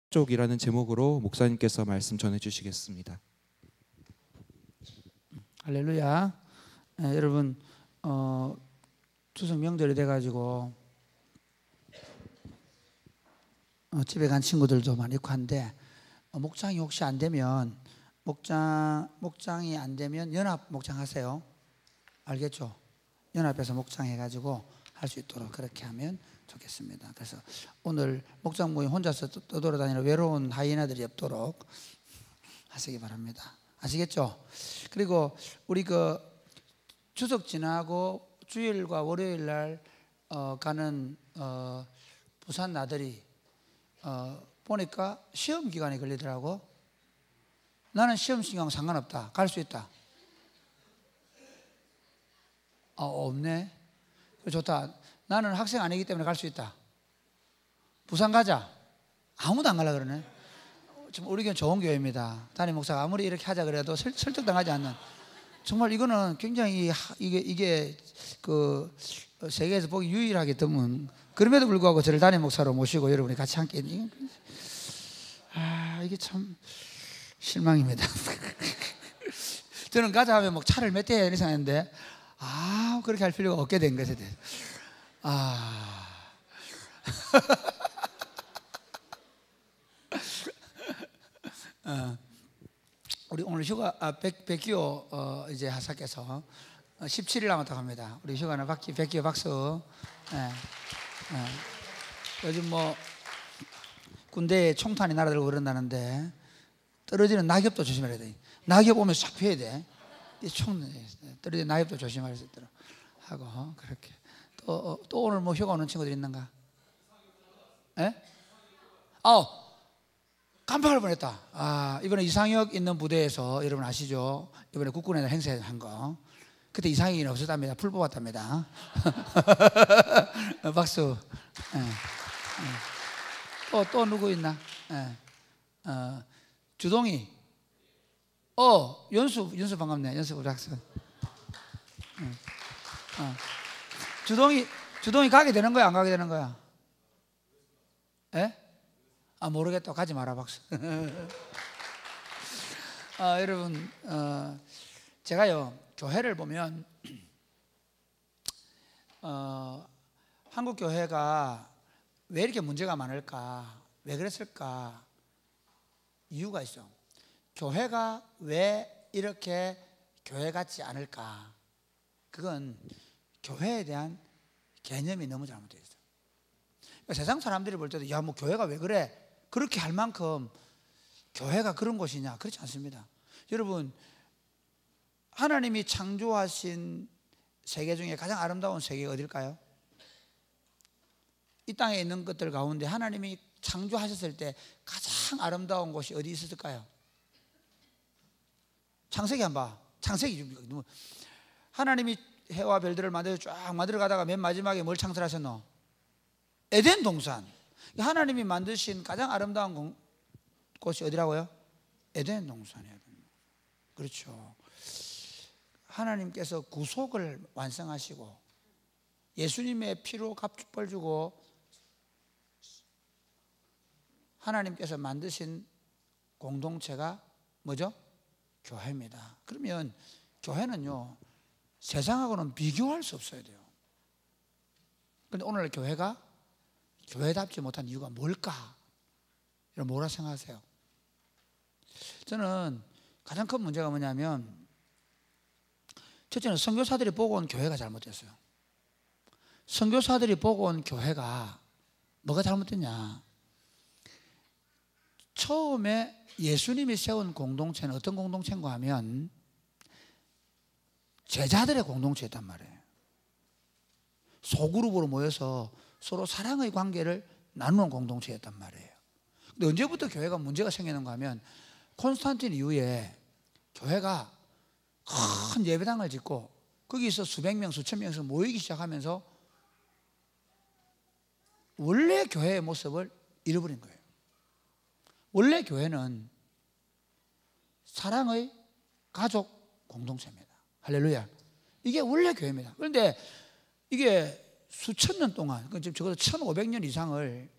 쪽이라는 제목으로 목사님께서 말씀 전해 주시겠습니다. 할렐루야. 여러분 추석 명절이 돼가지고 집에 간 친구들도 많이 있고 한데 목장이 혹시 안 되면 목장이 안 되면 연합 목장 하세요. 알겠죠? 연합해서 목장해가지고 할 수 있도록 그렇게 하면 좋겠습니다. 그래서 오늘 목장 모임 혼자서 떠돌아다니는 외로운 하이에나들이 없도록 하시기 바랍니다. 아시겠죠? 그리고 우리 그 추석 지나고 주일과 월요일 날 가는 부산 나들이 보니까 시험 기간이 걸리더라고. 나는 시험 시간 상관없다. 갈 수 있다. 없네. 좋다. 나는 학생 아니기 때문에 갈 수 있다. 부산 가자. 아무도 안 가려고 그러네. 지금 우리 교회는 좋은 교회입니다. 담임 목사가 아무리 이렇게 하자 그래도 설득당하지 않는, 정말 이거는 굉장히 이게 그 세계에서 보기 유일하게 드문, 그럼에도 불구하고 저를 담임 목사로 모시고 여러분이 같이 함께, 이게 참 실망입니다. 저는 가자 하면 뭐 차를 몇 대 이상했는데 그렇게 할 필요가 없게 된 것에 대해서 우리 오늘 휴가 백기호 이제 하사께서 17일 남았다고 합니다. 우리 휴가는 백기호 박수. 요즘 뭐 군대에 총탄이 날아들고 그런다는데 떨어지는 낙엽도 조심해야 돼. 낙엽 오면 싹 피해야 돼. 이 총 떨어지는 낙엽도 조심할 수 있도록 하고 그렇게. 또 오늘 뭐 휴가 오는 친구들 있는가? 예? 깜빡할 뻔했다. 이번에 이상혁 있는 부대에서 여러분 아시죠? 이번에 국군에서 행사한 거. 그때 이상혁이 없었답니다. 풀 뽑았답니다. 박수. 또 누구 있나? 주동이. 연수 반갑네. 연수 우리 학생. 주동이 가게 되는 거야, 안 가게 되는 거야? 예? 모르겠다. 가지 마라, 박수. 여러분, 제가요, 교회를 보면, 한국 교회가 왜 이렇게 문제가 많을까? 왜 그랬을까? 이유가 있어. 교회가 왜 이렇게 교회 같지 않을까? 그건 교회에 대한 개념이 너무 잘못되어 있어요. 그러니까 세상 사람들이 볼 때도 뭐 교회가 왜 그래? 그렇게 할 만큼 교회가 그런 곳이냐? 그렇지 않습니다. 여러분, 하나님이 창조하신 세계 중에 가장 아름다운 세계가 어딜까요? 이 땅에 있는 것들 가운데 하나님이 창조하셨을 때 가장 아름다운 곳이 어디 있었을까요? 창세기 한번 봐. 창세기. 하나님이 해와 별들을 쫙 만들어 가다가 맨 마지막에 뭘 창설하셨노? 에덴 동산. 하나님이 만드신 가장 아름다운 곳이 어디라고요? 에덴 동산이에요. 그렇죠. 하나님께서 구속을 완성하시고 예수님의 피로 값을 주고 하나님께서 만드신 공동체가 뭐죠? 교회입니다. 그러면 교회는요, 세상하고는 비교할 수 없어야 돼요. 그런데 오늘 교회가 교회답지 못한 이유가 뭘까? 여러분 뭐라 생각하세요? 저는 가장 큰 문제가 뭐냐면, 첫째는 선교사들이 보고 온 교회가 잘못됐어요. 선교사들이 보고 온 교회가 뭐가 잘못됐냐? 처음에 예수님이 세운 공동체는 어떤 공동체인가 하면 제자들의 공동체였단 말이에요. 소그룹으로 모여서 서로 사랑의 관계를 나누는 공동체였단 말이에요. 근데 언제부터 교회가 문제가 생기는가 하면 콘스탄틴 이후에 교회가 큰 예배당을 짓고 거기서 수백 명, 수천 명에서 모이기 시작하면서 원래 교회의 모습을 잃어버린 거예요. 원래 교회는 사랑의 가족 공동체입니다. 할렐루야. 이게 원래 교회입니다. 그런데 이게 수천 년 동안, 적어도 1500년 이상을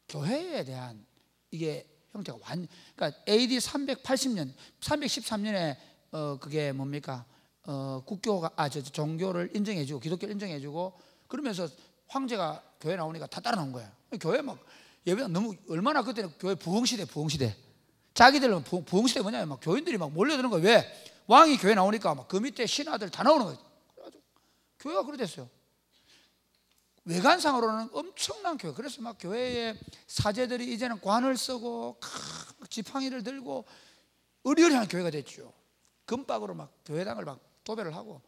교회에 대한 이게 형태가 그러니까 AD 380년, 313년에 그게 뭡니까? 국교가 종교를 인정해주고 기독교를 인정해주고 그러면서 황제가 교회 나오니까 다 따라 나온 거예요. 교회 막 예배당 너무 얼마나 그때는 교회 부흥시대. 자기들은 부흥시대 뭐냐면 막 교인들이 막 몰려드는 거예요. 왜? 왕이 교회 나오니까 막 그 밑에 신하들 다 나오는 거예요. 그래가지고 교회가 그래 됐어요. 외관상으로는 엄청난 교회. 그래서 막 교회에 사제들이 이제는 관을 쓰고 지팡이를 들고 의리의리한 교회가 됐죠. 금박으로 막 교회당을 막 도배를 하고,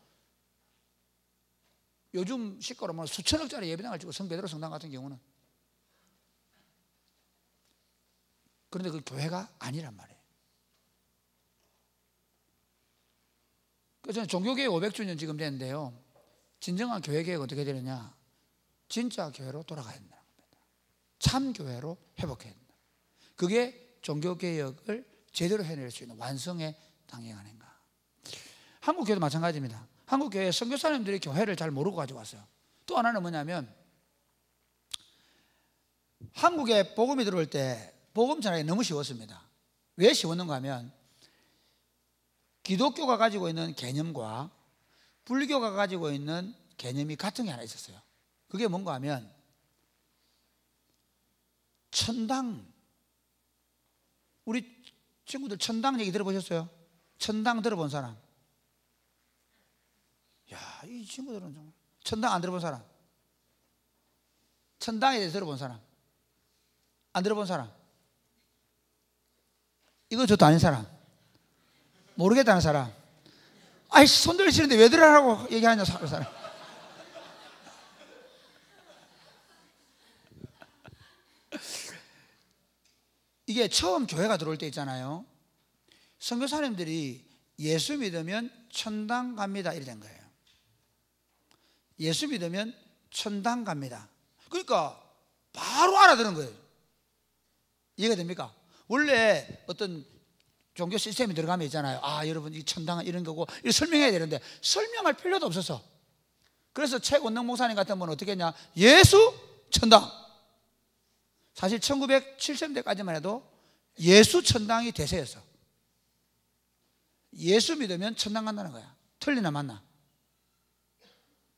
요즘 시가로 수천억짜리 예배당을 주고 성베드로 성당 같은 경우는. 그런데 그 교회가 아니란 말이에요. 그래서 종교개혁 500주년 지금 됐는데요, 진정한 교회개혁이 어떻게 되느냐, 진짜 교회로 돌아가야 된다는 겁니다. 참 교회로 회복해야 된다. 그게 종교개혁을 제대로 해낼 수 있는 완성의 단계가 아닌가. 한국교회도 마찬가지입니다. 한국교회 선교사님들이 교회를 잘 모르고 가지고 왔어요. 또 하나는 뭐냐면, 한국에 복음이 들어올 때 복음 전하기 너무 쉬웠습니다. 왜 쉬웠는가 하면, 기독교가 가지고 있는 개념과 불교가 가지고 있는 개념이 같은 게 하나 있었어요. 그게 뭔가 하면 천당. 우리 친구들 천당 얘기 들어보셨어요? 천당 들어본 사람? 야, 이 친구들은 좀 천당 안 들어본 사람? 천당에 대해서 들어본 사람? 안 들어본 사람? 이거 저도 아닌 사람? 모르겠다는 사람? 아이씨, 손 들으시는데 왜 들으라고 얘기하냐 사람? 이게 처음 교회가 들어올 때 있잖아요, 선교사님들이 예수 믿으면 천당 갑니다 이래 된 거예요. 예수 믿으면 천당 갑니다. 그러니까 바로 알아들은 거예요. 이해가 됩니까? 원래 어떤 종교 시스템이 들어가면 있잖아요, 아 여러분 이 천당은 이런 거고 이렇게 설명해야 되는데 설명할 필요도 없었어. 그래서 최원능 목사님 같은 분은 어떻게 했냐, 예수 천당. 사실 1970년대까지만 해도 예수 천당이 대세였어. 예수 믿으면 천당 간다는 거야. 틀리나 맞나?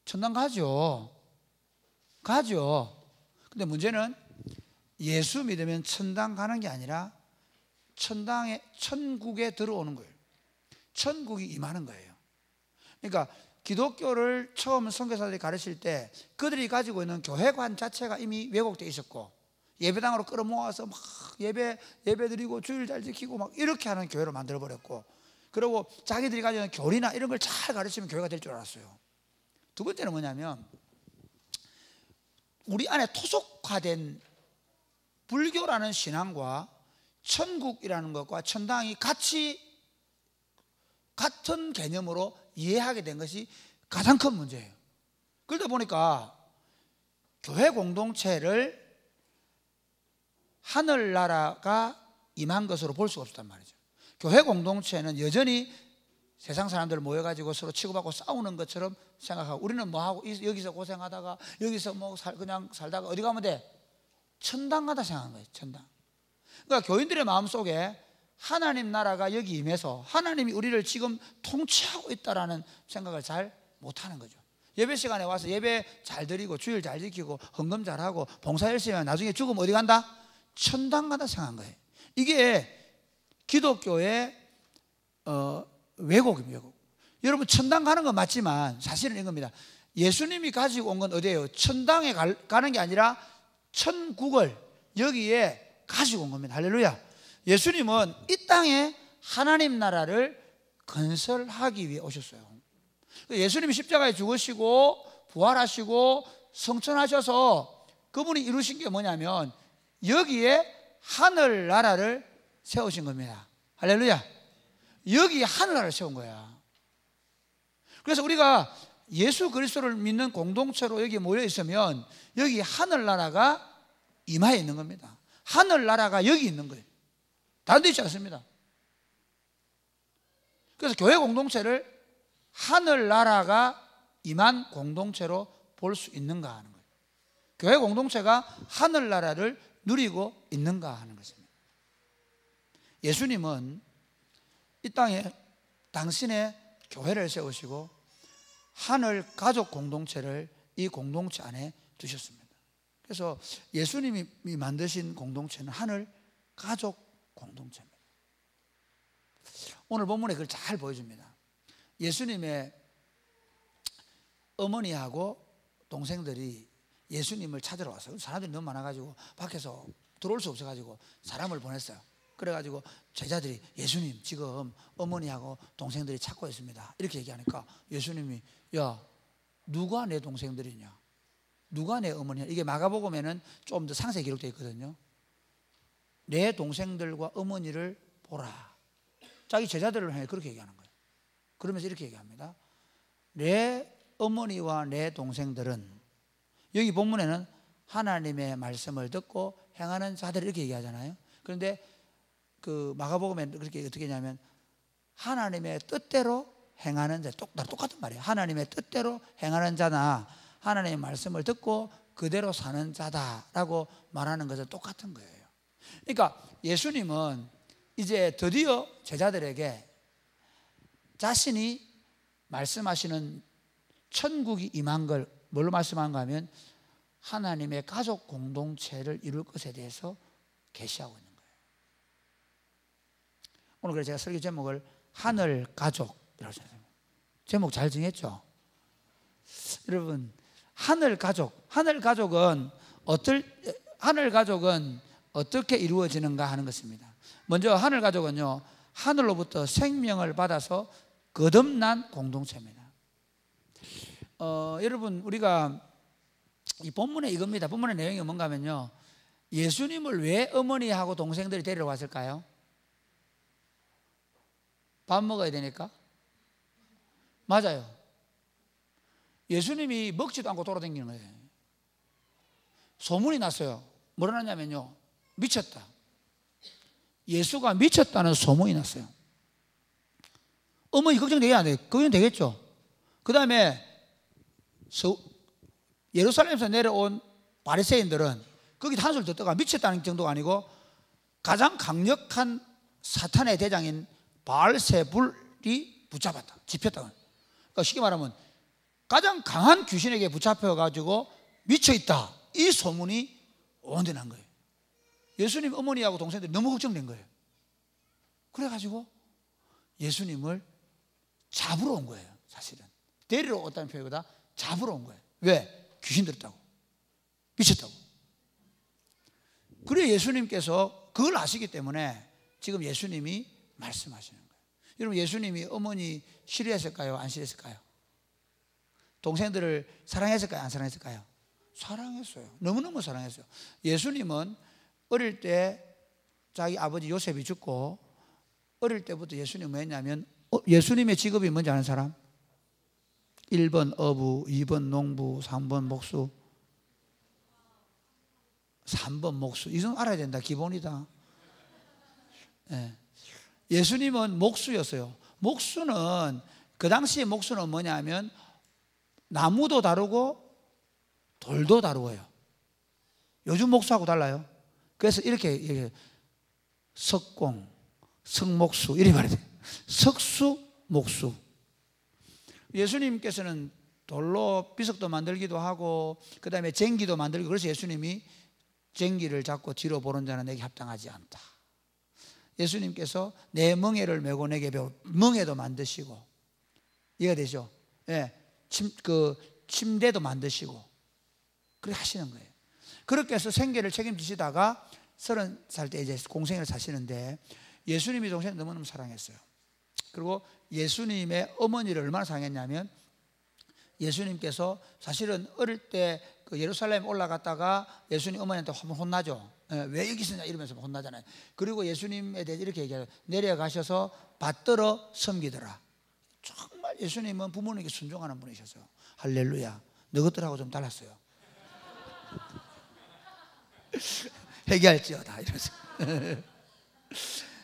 천당 가죠. 근데 문제는 예수 믿으면 천당 가는 게 아니라 천국에 들어오는 거예요. 천국이 임하는 거예요. 그러니까 기독교를 처음 선교사들이 가르칠 때 그들이 가지고 있는 교회관 자체가 이미 왜곡되어 있었고, 예배당으로 끌어모아서 막 예배 드리고 주일 잘 지키고 막 이렇게 하는 교회로 만들어버렸고, 그리고 자기들이 가지고 있는 교리나 이런 걸 잘 가르치면 교회가 될 줄 알았어요. 두 번째는 뭐냐면, 우리 안에 토속화된 불교라는 신앙과 천국이라는 것과 천당이 같은 개념으로 이해하게 된 것이 가장 큰 문제예요. 그러다 보니까 교회 공동체를 하늘나라가 임한 것으로 볼 수가 없었단 말이죠. 교회 공동체는 여전히 세상 사람들 모여가지고 서로 치고받고 싸우는 것처럼 생각하고, 우리는 뭐하고 여기서 고생하다가 여기서 뭐 그냥 살다가 어디 가면 돼? 천당 가다 생각하는 거예요. 천당. 그러니까 교인들의 마음속에 하나님 나라가 여기 임해서 하나님이 우리를 지금 통치하고 있다라는 생각을 잘 못하는 거죠. 예배 시간에 와서 예배 잘 드리고 주일 잘 지키고 헌금 잘하고 봉사 열심히 하면 나중에 죽으면 어디 간다? 천당 가다 생각한 거예요. 이게 기독교의 왜곡입니다. 왜곡. 여러분, 천당 가는 건 맞지만 사실은 이겁니다. 예수님이 가지고 온 건 어디예요? 천당에 가는 게 아니라 천국을 여기에 가지고 온 겁니다. 할렐루야. 예수님은 이 땅에 하나님 나라를 건설하기 위해 오셨어요. 예수님이 십자가에 죽으시고 부활하시고 성천하셔서 그분이 이루신 게 뭐냐면 여기에 하늘나라를 세우신 겁니다. 할렐루야. 여기 하늘나라를 세운 거야. 그래서 우리가 예수 그리스도를 믿는 공동체로 여기 모여 있으면 여기 하늘나라가 임하에 있는 겁니다. 하늘나라가 여기 있는 거예요. 다른 데 있지 않습니다. 그래서 교회 공동체를 하늘나라가 임한 공동체로 볼 수 있는가 하는 거예요. 교회 공동체가 하늘나라를 누리고 있는가 하는 것입니다. 예수님은 이 땅에 당신의 교회를 세우시고 하늘 가족 공동체를 이 공동체 안에 두셨습니다. 그래서 예수님이 만드신 공동체는 하늘 가족 공동체입니다. 오늘 본문에 그걸 잘 보여줍니다. 예수님의 어머니하고 동생들이 예수님을 찾으러 왔어요. 사람들이 너무 많아가지고 밖에서 들어올 수 없어가지고 사람을 보냈어요. 그래가지고 제자들이 예수님 지금 어머니하고 동생들이 찾고 있습니다 이렇게 얘기하니까 예수님이 야 누가 내 동생들이냐, 누가 내 어머니냐. 이게 마가복음에는 좀 더 상세히 기록되어 있거든요. 내 동생들과 어머니를 보라. 자기 제자들을 향해 그렇게 얘기하는 거예요. 그러면서 이렇게 얘기합니다. 내 어머니와 내 동생들은, 여기 본문에는 하나님의 말씀을 듣고 행하는 자들 이렇게 얘기하잖아요. 그런데 그 마가복음에 그렇게 어떻게 하냐면 하나님의 뜻대로 행하는 자, 똑같은 말이에요. 하나님의 뜻대로 행하는 자나 하나님의 말씀을 듣고 그대로 사는 자다라고 말하는 것은 똑같은 거예요. 그러니까 예수님은 이제 드디어 제자들에게 자신이 말씀하시는 천국이 임한 걸 뭘로 말씀한가 하면 하나님의 가족 공동체를 이룰 것에 대해서 계시하고 있는 거예요. 오늘 그래서 제가 설교 제목을 하늘 가족이라고 했습니다. 제목 잘 정했죠? 여러분, 하늘 가족은 어떻게 이루어지는가 하는 것입니다. 먼저 하늘 가족은요, 하늘로부터 생명을 받아서 거듭난 공동체입니다. 여러분, 우리가 이 본문에 이겁니다. 본문의 내용이 뭔가 하면요, 예수님을 왜 어머니하고 동생들이 데리러 왔을까요? 밥 먹어야 되니까? 맞아요. 예수님이 먹지도 않고 돌아다니는 거예요. 소문이 났어요. 뭐라 났냐면요, 미쳤다. 예수가 미쳤다는 소문이 났어요. 어머니 걱정되게 안 돼요. 걱정되겠죠. 그 다음에 예루살렘에서 내려온 바리새인들은 거기 한술 더 떠가 미쳤다는 정도가 아니고 가장 강력한 사탄의 대장인 바알세불이 붙잡았다, 집혔다. 그러니까 쉽게 말하면 가장 강한 귀신에게 붙잡혀가지고 미쳐있다, 이 소문이 온 데 난 거예요. 예수님 어머니하고 동생들이 너무 걱정된 거예요. 그래가지고 예수님을 잡으러 온 거예요. 사실은 데리러 왔다는 표현보다 잡으러 온 거예요. 왜? 귀신 들었다고, 미쳤다고. 그래 예수님께서 그걸 아시기 때문에 지금 예수님이 말씀하시는 거예요. 여러분, 예수님이 어머니 싫어했을까요? 안 싫어했을까요? 동생들을 사랑했을까요? 안 사랑했을까요? 사랑했어요. 너무너무 사랑했어요. 예수님은 어릴 때 자기 아버지 요셉이 죽고 어릴 때부터 예수님은 뭐 했냐면, 예수님의 직업이 뭔지 아는 사람? 1번 어부, 2번 농부, 3번 목수, 3번 목수. 이 정도 알아야 된다. 기본이다. 네. 예수님은 목수였어요. 목수는, 그 당시의 목수는 뭐냐면 나무도 다루고 돌도 다루어요. 요즘 목수하고 달라요. 그래서 이렇게 석공, 석목수 이렇게 말해야 돼요. 석수, 목수. 예수님께서는 돌로 비석도 만들기도 하고 그 다음에 쟁기도 만들고, 그래서 예수님이 쟁기를 잡고 뒤로 보는 자는 내게 합당하지 않다. 예수님께서 내 멍에를 메고 내게 배워 멍에도 만드시고, 이해가 되죠? 예, 침대도 만드시고 그렇게 하시는 거예요. 그렇게 해서 생계를 책임지시다가 30살 때 이제 공생을 사시는데 예수님이 동생을 너무너무 사랑했어요. 그리고 예수님의 어머니를 얼마나 사랑했냐면, 예수님께서 사실은 어릴 때 그 예루살렘 올라갔다가 예수님 어머니한테 한번 혼나죠. 왜 여기 있느냐 이러면서 혼나잖아요. 그리고 예수님에 대해서 이렇게 얘기해요. 내려가셔서 받들어 섬기더라. 정말 예수님은 부모님께 순종하는 분이셨어요. 할렐루야. 너희들하고 좀 달랐어요. 회개할지어다 이러면서.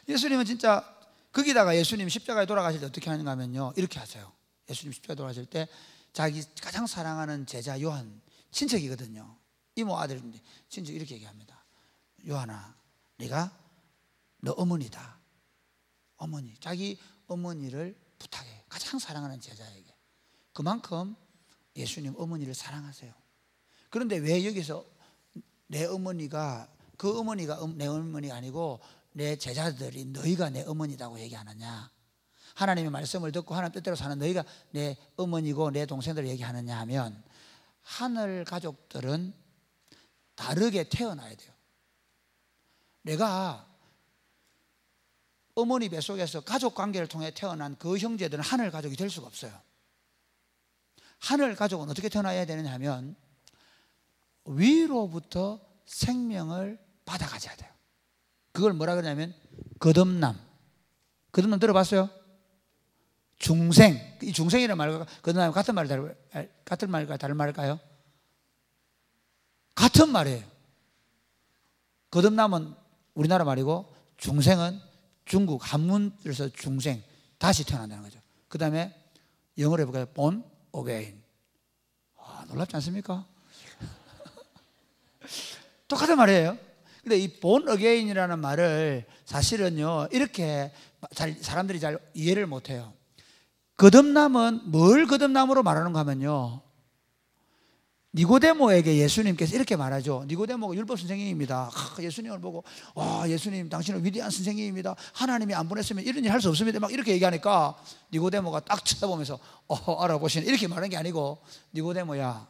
예수님은 진짜, 거기다가 예수님 십자가에 돌아가실 때 어떻게 하는가 하면요, 이렇게 하세요. 예수님 십자가에 돌아가실 때 자기 가장 사랑하는 제자 요한, 친척이거든요. 이모 아들인데 친척 이렇게 얘기합니다. 요한아, 네가 너 어머니다. 어머니, 자기 어머니를 부탁해요. 가장 사랑하는 제자에게. 그만큼 예수님 어머니를 사랑하세요. 그런데 왜 여기서 내 어머니가, 그 어머니가 내 어머니가 아니고 내 제자들이 너희가 내 어머니라고 얘기하느냐, 하나님의 말씀을 듣고 하나님 뜻대로 사는 너희가 내 어머니고 내 동생들을 얘기하느냐 하면, 하늘 가족들은 다르게 태어나야 돼요. 내가 어머니 뱃속에서 가족 관계를 통해 태어난 그 형제들은 하늘 가족이 될 수가 없어요. 하늘 가족은 어떻게 태어나야 되느냐 하면 위로부터 생명을 받아 가져야 돼요. 그걸 뭐라 그러냐면 거듭남. 거듭남 들어봤어요? 중생. 이 중생이라는 말과 거듭남 같은 말일까 다른 말일까요? 같은 말이에요. 거듭남은 우리나라 말이고 중생은 중국 한문에서 중생, 다시 태어난다는 거죠. 그 다음에 영어로 해볼까요? born again. 놀랍지 않습니까? 똑같은 말이에요. 근데 이 born again이라는 말을 사실은요, 이렇게 사람들이 잘 이해를 못해요. 거듭남은 뭘 거듭남으로 말하는가 하면요, 니고데모에게 예수님께서 이렇게 말하죠. 니고데모가 율법 선생님입니다. 예수님을 보고 와, 예수님 당신은 위대한 선생님입니다. 하나님이 안 보냈으면 이런 일 할 수 없습니다. 막 이렇게 얘기하니까 니고데모가 딱 쳐다보면서 알아보시네, 이렇게 말하는 게 아니고, 니고데모야,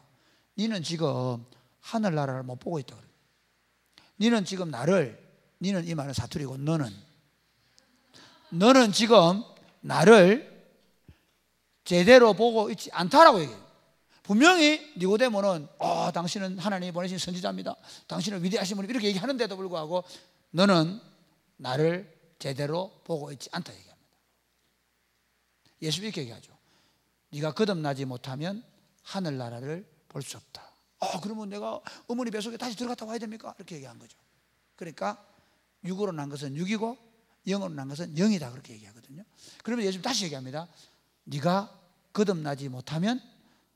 니는 지금 하늘나라를 못 보고 있다 그래. 니는 지금 니는 이 말은 사투리고, 너는 지금 나를 제대로 보고 있지 않다라고 얘기해요. 분명히 니고데모는 당신은 하나님이 보내신 선지자입니다, 당신은 위대하신 분이, 이렇게 얘기하는데도 불구하고 너는 나를 제대로 보고 있지 않다 얘기합니다. 예수 이렇게 얘기하죠. 네가 거듭나지 못하면 하늘나라를 볼 수 없다. 그러면 내가 어머니 뱃속에 다시 들어갔다 와야 됩니까? 이렇게 얘기한 거죠. 그러니까 육으로 난 것은 육이고 영으로 난 것은 영이다, 그렇게 얘기하거든요. 그러면 예수님 다시 얘기합니다. 네가 거듭나지 못하면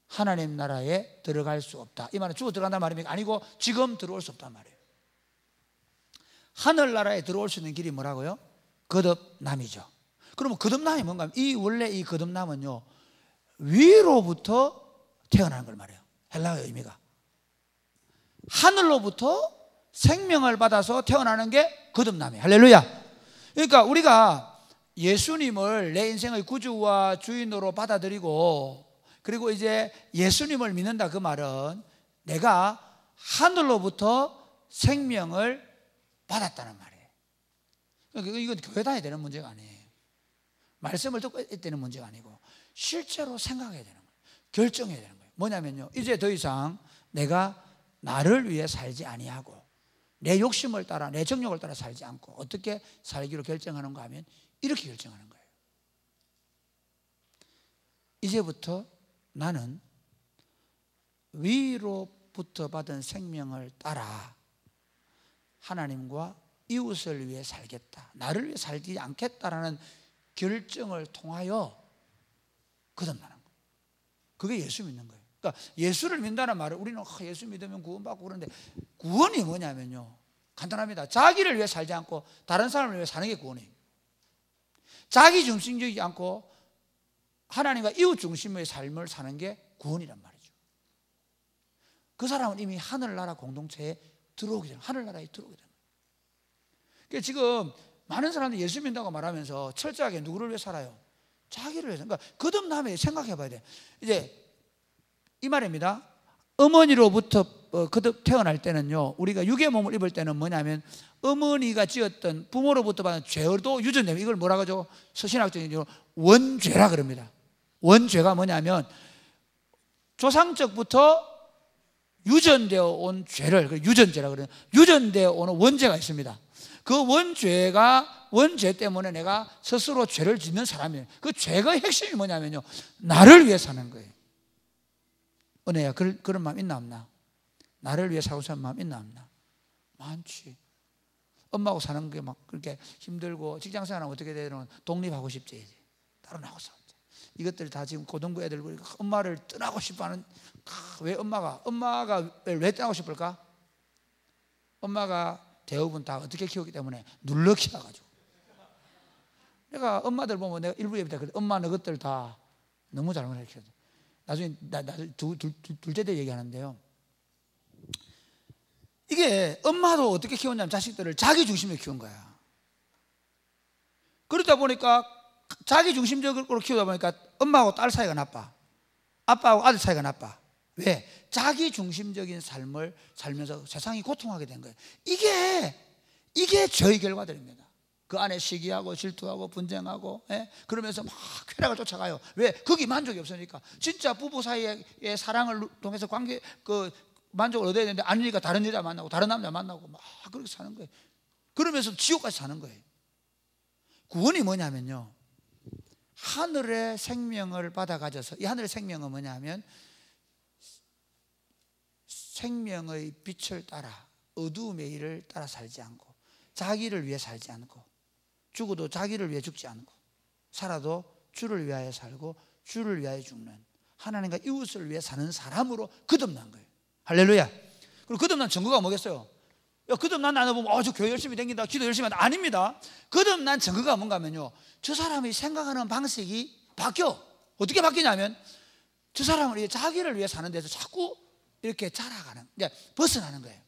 하나님 나라에 들어갈 수 없다. 이 말은 죽어 들어간다는 말입니까? 아니고 지금 들어올 수 없단 말이에요. 하늘나라에 들어올 수 있는 길이 뭐라고요? 거듭남이죠. 그러면 거듭남이 뭔가? 원래 이 거듭남은요, 위로부터 태어나는 걸 말해요. 헬라어의 의미가 하늘로부터 생명을 받아서 태어나는 게 거듭남이에요. 할렐루야. 그러니까 우리가 예수님을 내 인생의 구주와 주인으로 받아들이고, 그리고 이제 예수님을 믿는다, 그 말은 내가 하늘로부터 생명을 받았다는 말이에요. 그러니까 이건 교회 다녀야 되는 문제가 아니에요. 말씀을 듣고 해야 되는 문제가 아니고 실제로 생각해야 되는 거예요. 결정해야 되는 거예요. 뭐냐면요, 이제 더 이상 내가 나를 위해 살지 아니하고 내 욕심을 따라, 내 정욕을 따라 살지 않고 어떻게 살기로 결정하는가 하면 이렇게 결정하는 거예요. 이제부터 나는 위로부터 받은 생명을 따라 하나님과 이웃을 위해 살겠다, 나를 위해 살지 않겠다라는 결정을 통하여 거듭나는 거예요. 그게 예수 믿는 거예요. 그러니까 예수를 믿는다는 말을 우리는 예수 믿으면 구원받고 그러는데, 구원이 뭐냐면요, 간단합니다. 자기를 위해 살지 않고 다른 사람을 위해 사는 게 구원이에요. 자기 중심적이지 않고 하나님과 이웃 중심의 삶을 사는 게 구원이란 말이죠. 그 사람은 이미 하늘나라 공동체에 들어오게 되는, 하늘나라에 들어오게 되는 거예요. 그러니까 지금 많은 사람들이 예수 믿는다고 말하면서 철저하게 누구를 위해 살아요? 자기를 위해서. 그러니까 거듭남에 생각해 봐야 돼. 이제 이 말입니다. 어머니로부터 태어날 때는요, 우리가 육의 몸을 입을 때는 뭐냐면 어머니가 지었던 부모로부터 받은 죄도 유전되면, 이걸 뭐라고 하죠? 신학적인 원죄라 그럽니다. 원죄가 뭐냐면 조상적부터 유전되어 온 죄를 유전죄라 그래요. 유전되어 오는 원죄가 있습니다. 그 원죄 때문에 내가 스스로 죄를 짓는 사람이에요. 그 죄의 핵심이 뭐냐면요, 나를 위해 사는 거예요. 은혜야, 그런 마음 있나 없나? 나를 위해 살고 사는 마음 있나 없나? 많지. 엄마하고 사는 게 막 그렇게 힘들고 직장생활하면 어떻게 되는, 독립하고 싶지, 따로 나가서. 이것들 다 지금 고등부 애들 엄마를 떠나고 싶어하는. 왜 엄마가 왜 떠나고 싶을까? 엄마가 대부분 다 어떻게 키웠기 때문에 눌러 키워가지고 내가 엄마들 보면 내가 일부에 그래, 엄마 너것들 다 너무 잘못 가르쳐줘. 나중에 둘째 때 얘기하는데요. 이게 엄마도 어떻게 키웠냐면 자식들을 자기 중심으로 키운 거야. 그러다 보니까 자기 중심적으로 키우다 보니까 엄마하고 딸 사이가 나빠. 아빠하고 아들 사이가 나빠. 왜? 자기 중심적인 삶을 살면서 세상이 고통하게 된 거예요. 이게 죄의 결과들입니다. 그 안에 시기하고 질투하고 분쟁하고, 그러면서 막 쾌락을 쫓아가요. 왜? 거기 만족이 없으니까. 진짜 부부 사이의 사랑을 통해서 만족을 얻어야 되는데 아니니까 다른 여자 만나고 다른 남자 만나고 막 그렇게 사는 거예요. 그러면서 지옥까지 사는 거예요. 구원이 뭐냐면요, 하늘의 생명을 받아 가져서, 이 하늘의 생명은 뭐냐면 생명의 빛을 따라 어두움의 일을 따라 살지 않고, 자기를 위해 살지 않고, 죽어도 자기를 위해 죽지 않고, 살아도 주를 위하여 살고 주를 위하여 죽는, 하나님과 이웃을 위해 사는 사람으로 거듭난 거예요. 할렐루야. 그리고 거듭난 증거가 뭐겠어요? 거듭난 나는 보면 저 교회 열심히 다닌다, 기도 열심히 한다. 아닙니다. 거듭난 증거가 뭔가 하면요, 저 사람이 생각하는 방식이 바뀌어. 어떻게 바뀌냐면 저 사람은 자기를 위해 사는 데서 자꾸 이렇게 자라가는, 벗어나는 거예요.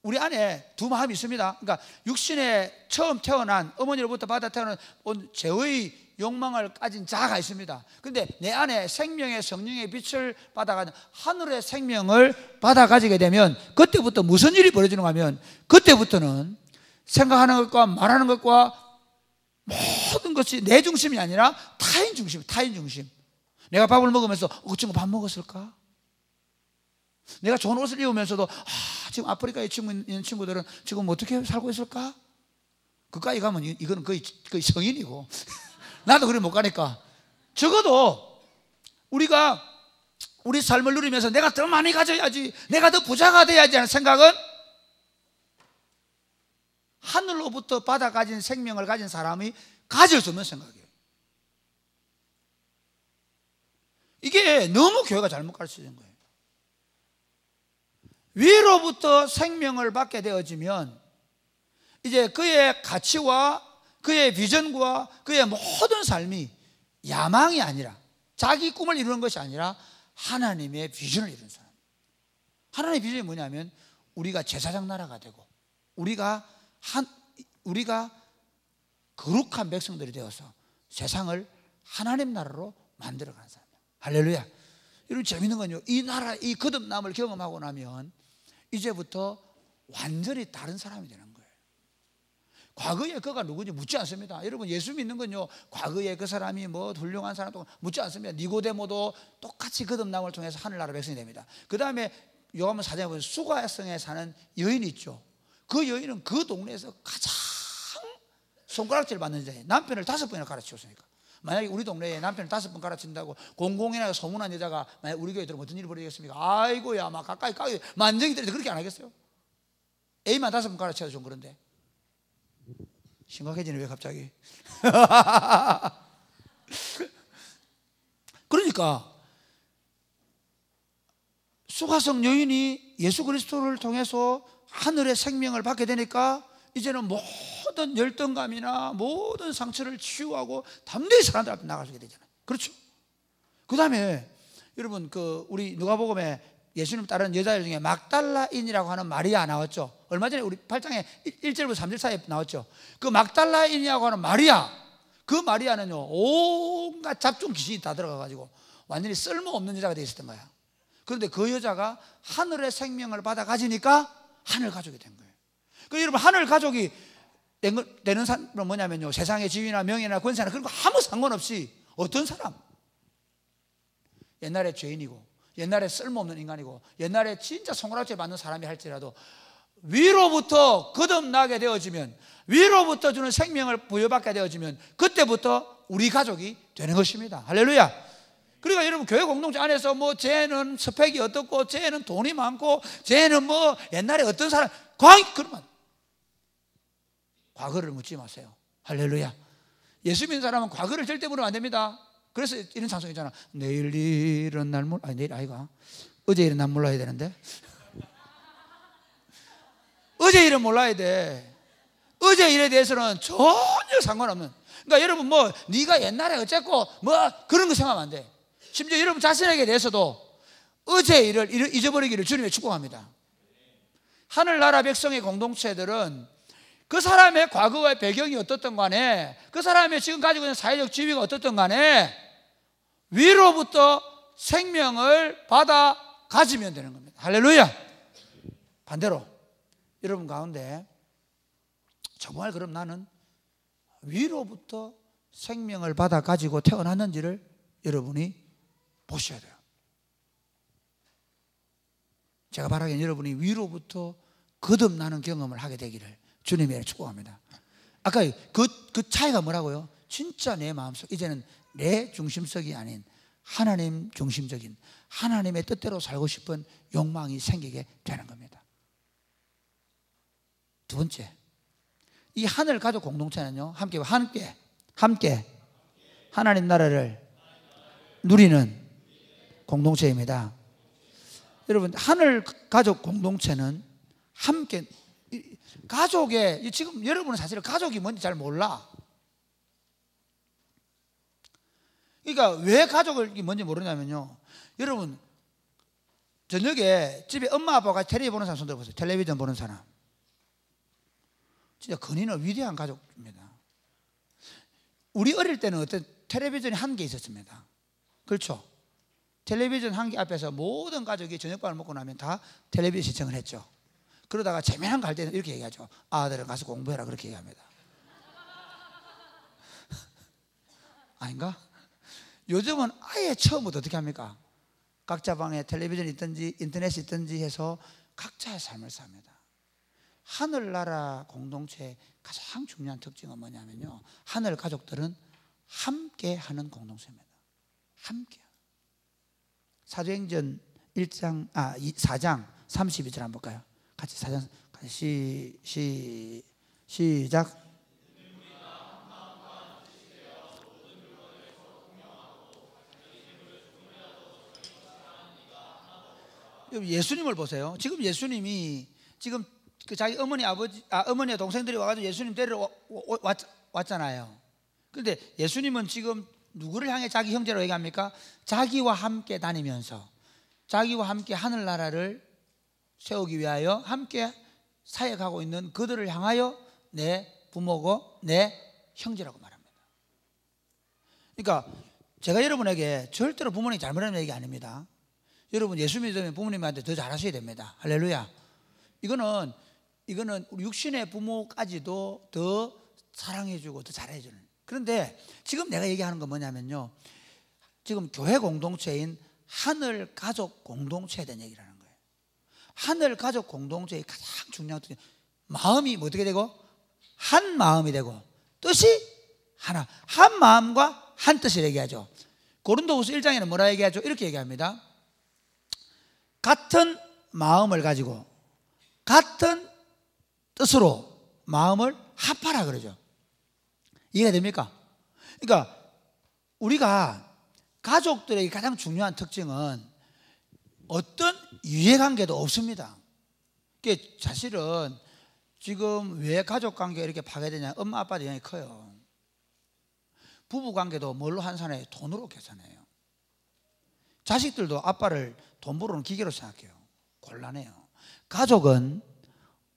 우리 안에 두 마음이 있습니다. 그러니까 육신에 처음 태어난, 어머니로부터 받아 태어난 죄의 욕망을 가진 자가 있습니다. 그런데 내 안에 생명의 성령의 빛을 받아가는 하늘의 생명을 받아 가지게 되면 그때부터 무슨 일이 벌어지는가 하면, 그때부터는 생각하는 것과 말하는 것과 모든 것이 내 중심이 아니라 타인 중심. 내가 밥을 먹으면서 그 친구 밥 먹었을까? 내가 좋은 옷을 입으면서도 지금 아프리카에 있는 친구들은 지금 어떻게 살고 있을까? 그까지 가면 이거는 거의 성인이고 나도 그래 못 가니까, 적어도 우리가 우리 삶을 누리면서 내가 더 많이 가져야지, 내가 더 부자가 돼야지 하는 생각은 하늘로부터 받아 가진 생명을 가진 사람이 가질 수 없는 생각이에요. 이게 너무 교회가 잘못 가르쳐진 거예요. 위로부터 생명을 받게 되어지면 이제 그의 가치와 그의 비전과 그의 모든 삶이 야망이 아니라, 자기 꿈을 이루는 것이 아니라 하나님의 비전을 이루는 사람. 하나님의 비전이 뭐냐면 우리가 제사장 나라가 되고 우리가 거룩한 백성들이 되어서 세상을 하나님 나라로 만들어가는 사람이에요. 할렐루야. 여러분, 재밌는 건요, 이 나라, 이 거듭남을 경험하고 나면 이제부터 완전히 다른 사람이 되는 거예요. 과거에 그가 누구인지 묻지 않습니다. 여러분, 예수 믿는 건요, 과거에 그 사람이 뭐 훌륭한 사람도 묻지 않습니다. 니고데모도 똑같이 거듭남을 통해서 하늘나라 백성이 됩니다. 그 다음에 요한복음 4장에 보면 수가성에 사는 여인이 있죠. 그 여인은 그 동네에서 가장 손가락질 받는 여자예요. 남편을 5번이나 가르치었으니까. 만약에 우리 동네에 남편을 5번 가르친다고 공공이나 소문난 여자가 만약 우리 교회에 들어오면 어떤 일이 벌어지겠습니까? 아이고야, 막 가까이 만정이 들어도 그렇게 안 하겠어요? A만 5번 가르쳐도 좀 그런데. 심각해지네, 왜 갑자기? 그러니까 수가성 여인이 예수 그리스도를 통해서 하늘의 생명을 받게 되니까 이제는 모든 열등감이나 모든 상처를 치유하고 담대히 사람들 앞에 나가게 되잖아요. 그렇죠? 그 다음에 여러분, 우리 누가복음에 예수님 따르는 여자들 중에 막달라인이라고 하는 마리아 나왔죠. 얼마 전에 우리 8장에 1절부터 3절 사이에 나왔죠. 그 막달라인이라고 하는 마리아, 그 마리아는요, 온갖 잡종 귀신이 다 들어가가지고 완전히 쓸모없는 여자가 되어 있었던 거야. 그런데 그 여자가 하늘의 생명을 받아 가지니까 하늘 가족이 된 거예요. 그 여러분, 하늘 가족이 되는 사람은 뭐냐면요, 세상의 지위나 명예나 권세나 그런 거 아무 상관없이 어떤 사람, 옛날에 죄인이고 옛날에 쓸모없는 인간이고 옛날에 진짜 손가락질 받는 사람이 할지라도 위로부터 거듭나게 되어지면, 위로부터 주는 생명을 부여받게 되어지면 그때부터 우리 가족이 되는 것입니다. 할렐루야. 그러니까 여러분, 교회 공동체 안에서 뭐 쟤는 스펙이 어떻고 쟤는 돈이 많고 쟤는 뭐 옛날에 어떤 사람, 그러면 과거를 묻지 마세요. 할렐루야. 예수 믿는 사람은 과거를 절대 물으면 안 됩니다. 그래서 이런 찬송 있잖아. 내일 일은 날 몰라. 내일 아이가 어제 일은 난 몰라야 되는데 어제 일은 몰라야 돼. 어제 일에 대해서는 전혀 상관없는, 그러니까 여러분 뭐 네가 옛날에 어쨌고 뭐 그런 거 생각하면 안 돼. 심지어 여러분 자신에게 대해서도 어제의 일을 잊어버리기를 주님의 축복합니다. 하늘나라 백성의 공동체들은 그 사람의 과거의 배경이 어떻든 간에, 그 사람의 지금 가지고 있는 사회적 지위가 어떻든 간에 위로부터 생명을 받아 가지면 되는 겁니다. 할렐루야. 반대로 여러분 가운데 정말 그럼 나는 위로부터 생명을 받아 가지고 태어났는지를 여러분이 보셔야 돼요. 제가 바라기는 여러분이 위로부터 거듭나는 경험을 하게 되기를 주님의 축복합니다. 아까 그 차이가 뭐라고요? 진짜 내 마음속, 이제는 내 중심적이 아닌 하나님 중심적인, 하나님의 뜻대로 살고 싶은 욕망이 생기게 되는 겁니다. 두 번째, 이 하늘 가족 공동체는요, 함께 하나님 나라를 누리는 공동체입니다. 여러분, 하늘 가족 공동체는 함께, 가족의, 지금 여러분은 사실 가족이 뭔지 잘 몰라. 그러니까 왜 가족이 뭔지 모르냐면요, 여러분 저녁에 집에 엄마 아빠가 텔레비 보는 사람 손 들어보세요. 텔레비전 보는 사람. 진짜 근인은 위대한 가족입니다. 우리 어릴 때는 어떤 텔레비전이 한 개 있었습니다. 그렇죠? 텔레비전 한 개 앞에서 모든 가족이 저녁밥을 먹고 나면 다 텔레비전 시청을 했죠. 그러다가 재미난 거 할 때는 이렇게 얘기하죠. 아들은 가서 공부해라, 그렇게 얘기합니다. 아닌가? 요즘은 아예 처음부터 어떻게 합니까? 각자 방에 텔레비전이 있든지 인터넷이 있든지 해서 각자의 삶을 삽니다. 하늘나라 공동체의 가장 중요한 특징은 뭐냐면요, 하늘 가족들은 함께하는 공동체입니다. 함께. 사도행전 4장 32절 한번 볼까요? 같이 4장 시작. 예수님을 보세요. 지금 예수님이 지금 그 자기 어머니와 동생들이 와가지고 예수님 데리러 왔잖아요. 그런데 예수님은 지금 누구를 향해 자기 형제로 얘기합니까? 자기와 함께 다니면서 자기와 함께 하늘나라를 세우기 위하여 함께 사역하고 있는 그들을 향하여 내 부모고 내 형제라고 말합니다. 그러니까 제가 여러분에게 절대로 부모님 잘못하는 얘기 아닙니다. 여러분 예수 믿으면 부모님한테 더 잘하셔야 됩니다. 할렐루야. 이거는 우리 육신의 부모까지도 더 사랑해주고 더 잘해주는. 그런데 지금 내가 얘기하는 건 뭐냐면요, 지금 교회 공동체인 하늘 가족 공동체에 대한 얘기를 하는 거예요. 하늘 가족 공동체의 가장 중요한 뜻이 마음이 어떻게 되고 한 마음이 되고 뜻이 하나, 한 마음과 한 뜻을 얘기하죠. 고린도후서 1장에는 뭐라 얘기하죠? 이렇게 얘기합니다. 같은 마음을 가지고 같은 뜻으로 마음을 합하라 그러죠. 이해가 됩니까? 그러니까 우리가 가족들에게 가장 중요한 특징은 어떤 이해관계도 없습니다. 그게 사실은 지금 왜 가족관계가 이렇게 파괴되냐, 엄마 아빠도 영향이 커요. 부부관계도 뭘로 환산해요? 돈으로 계산해요. 자식들도 아빠를 돈 벌어오는 기계로 생각해요. 곤란해요. 가족은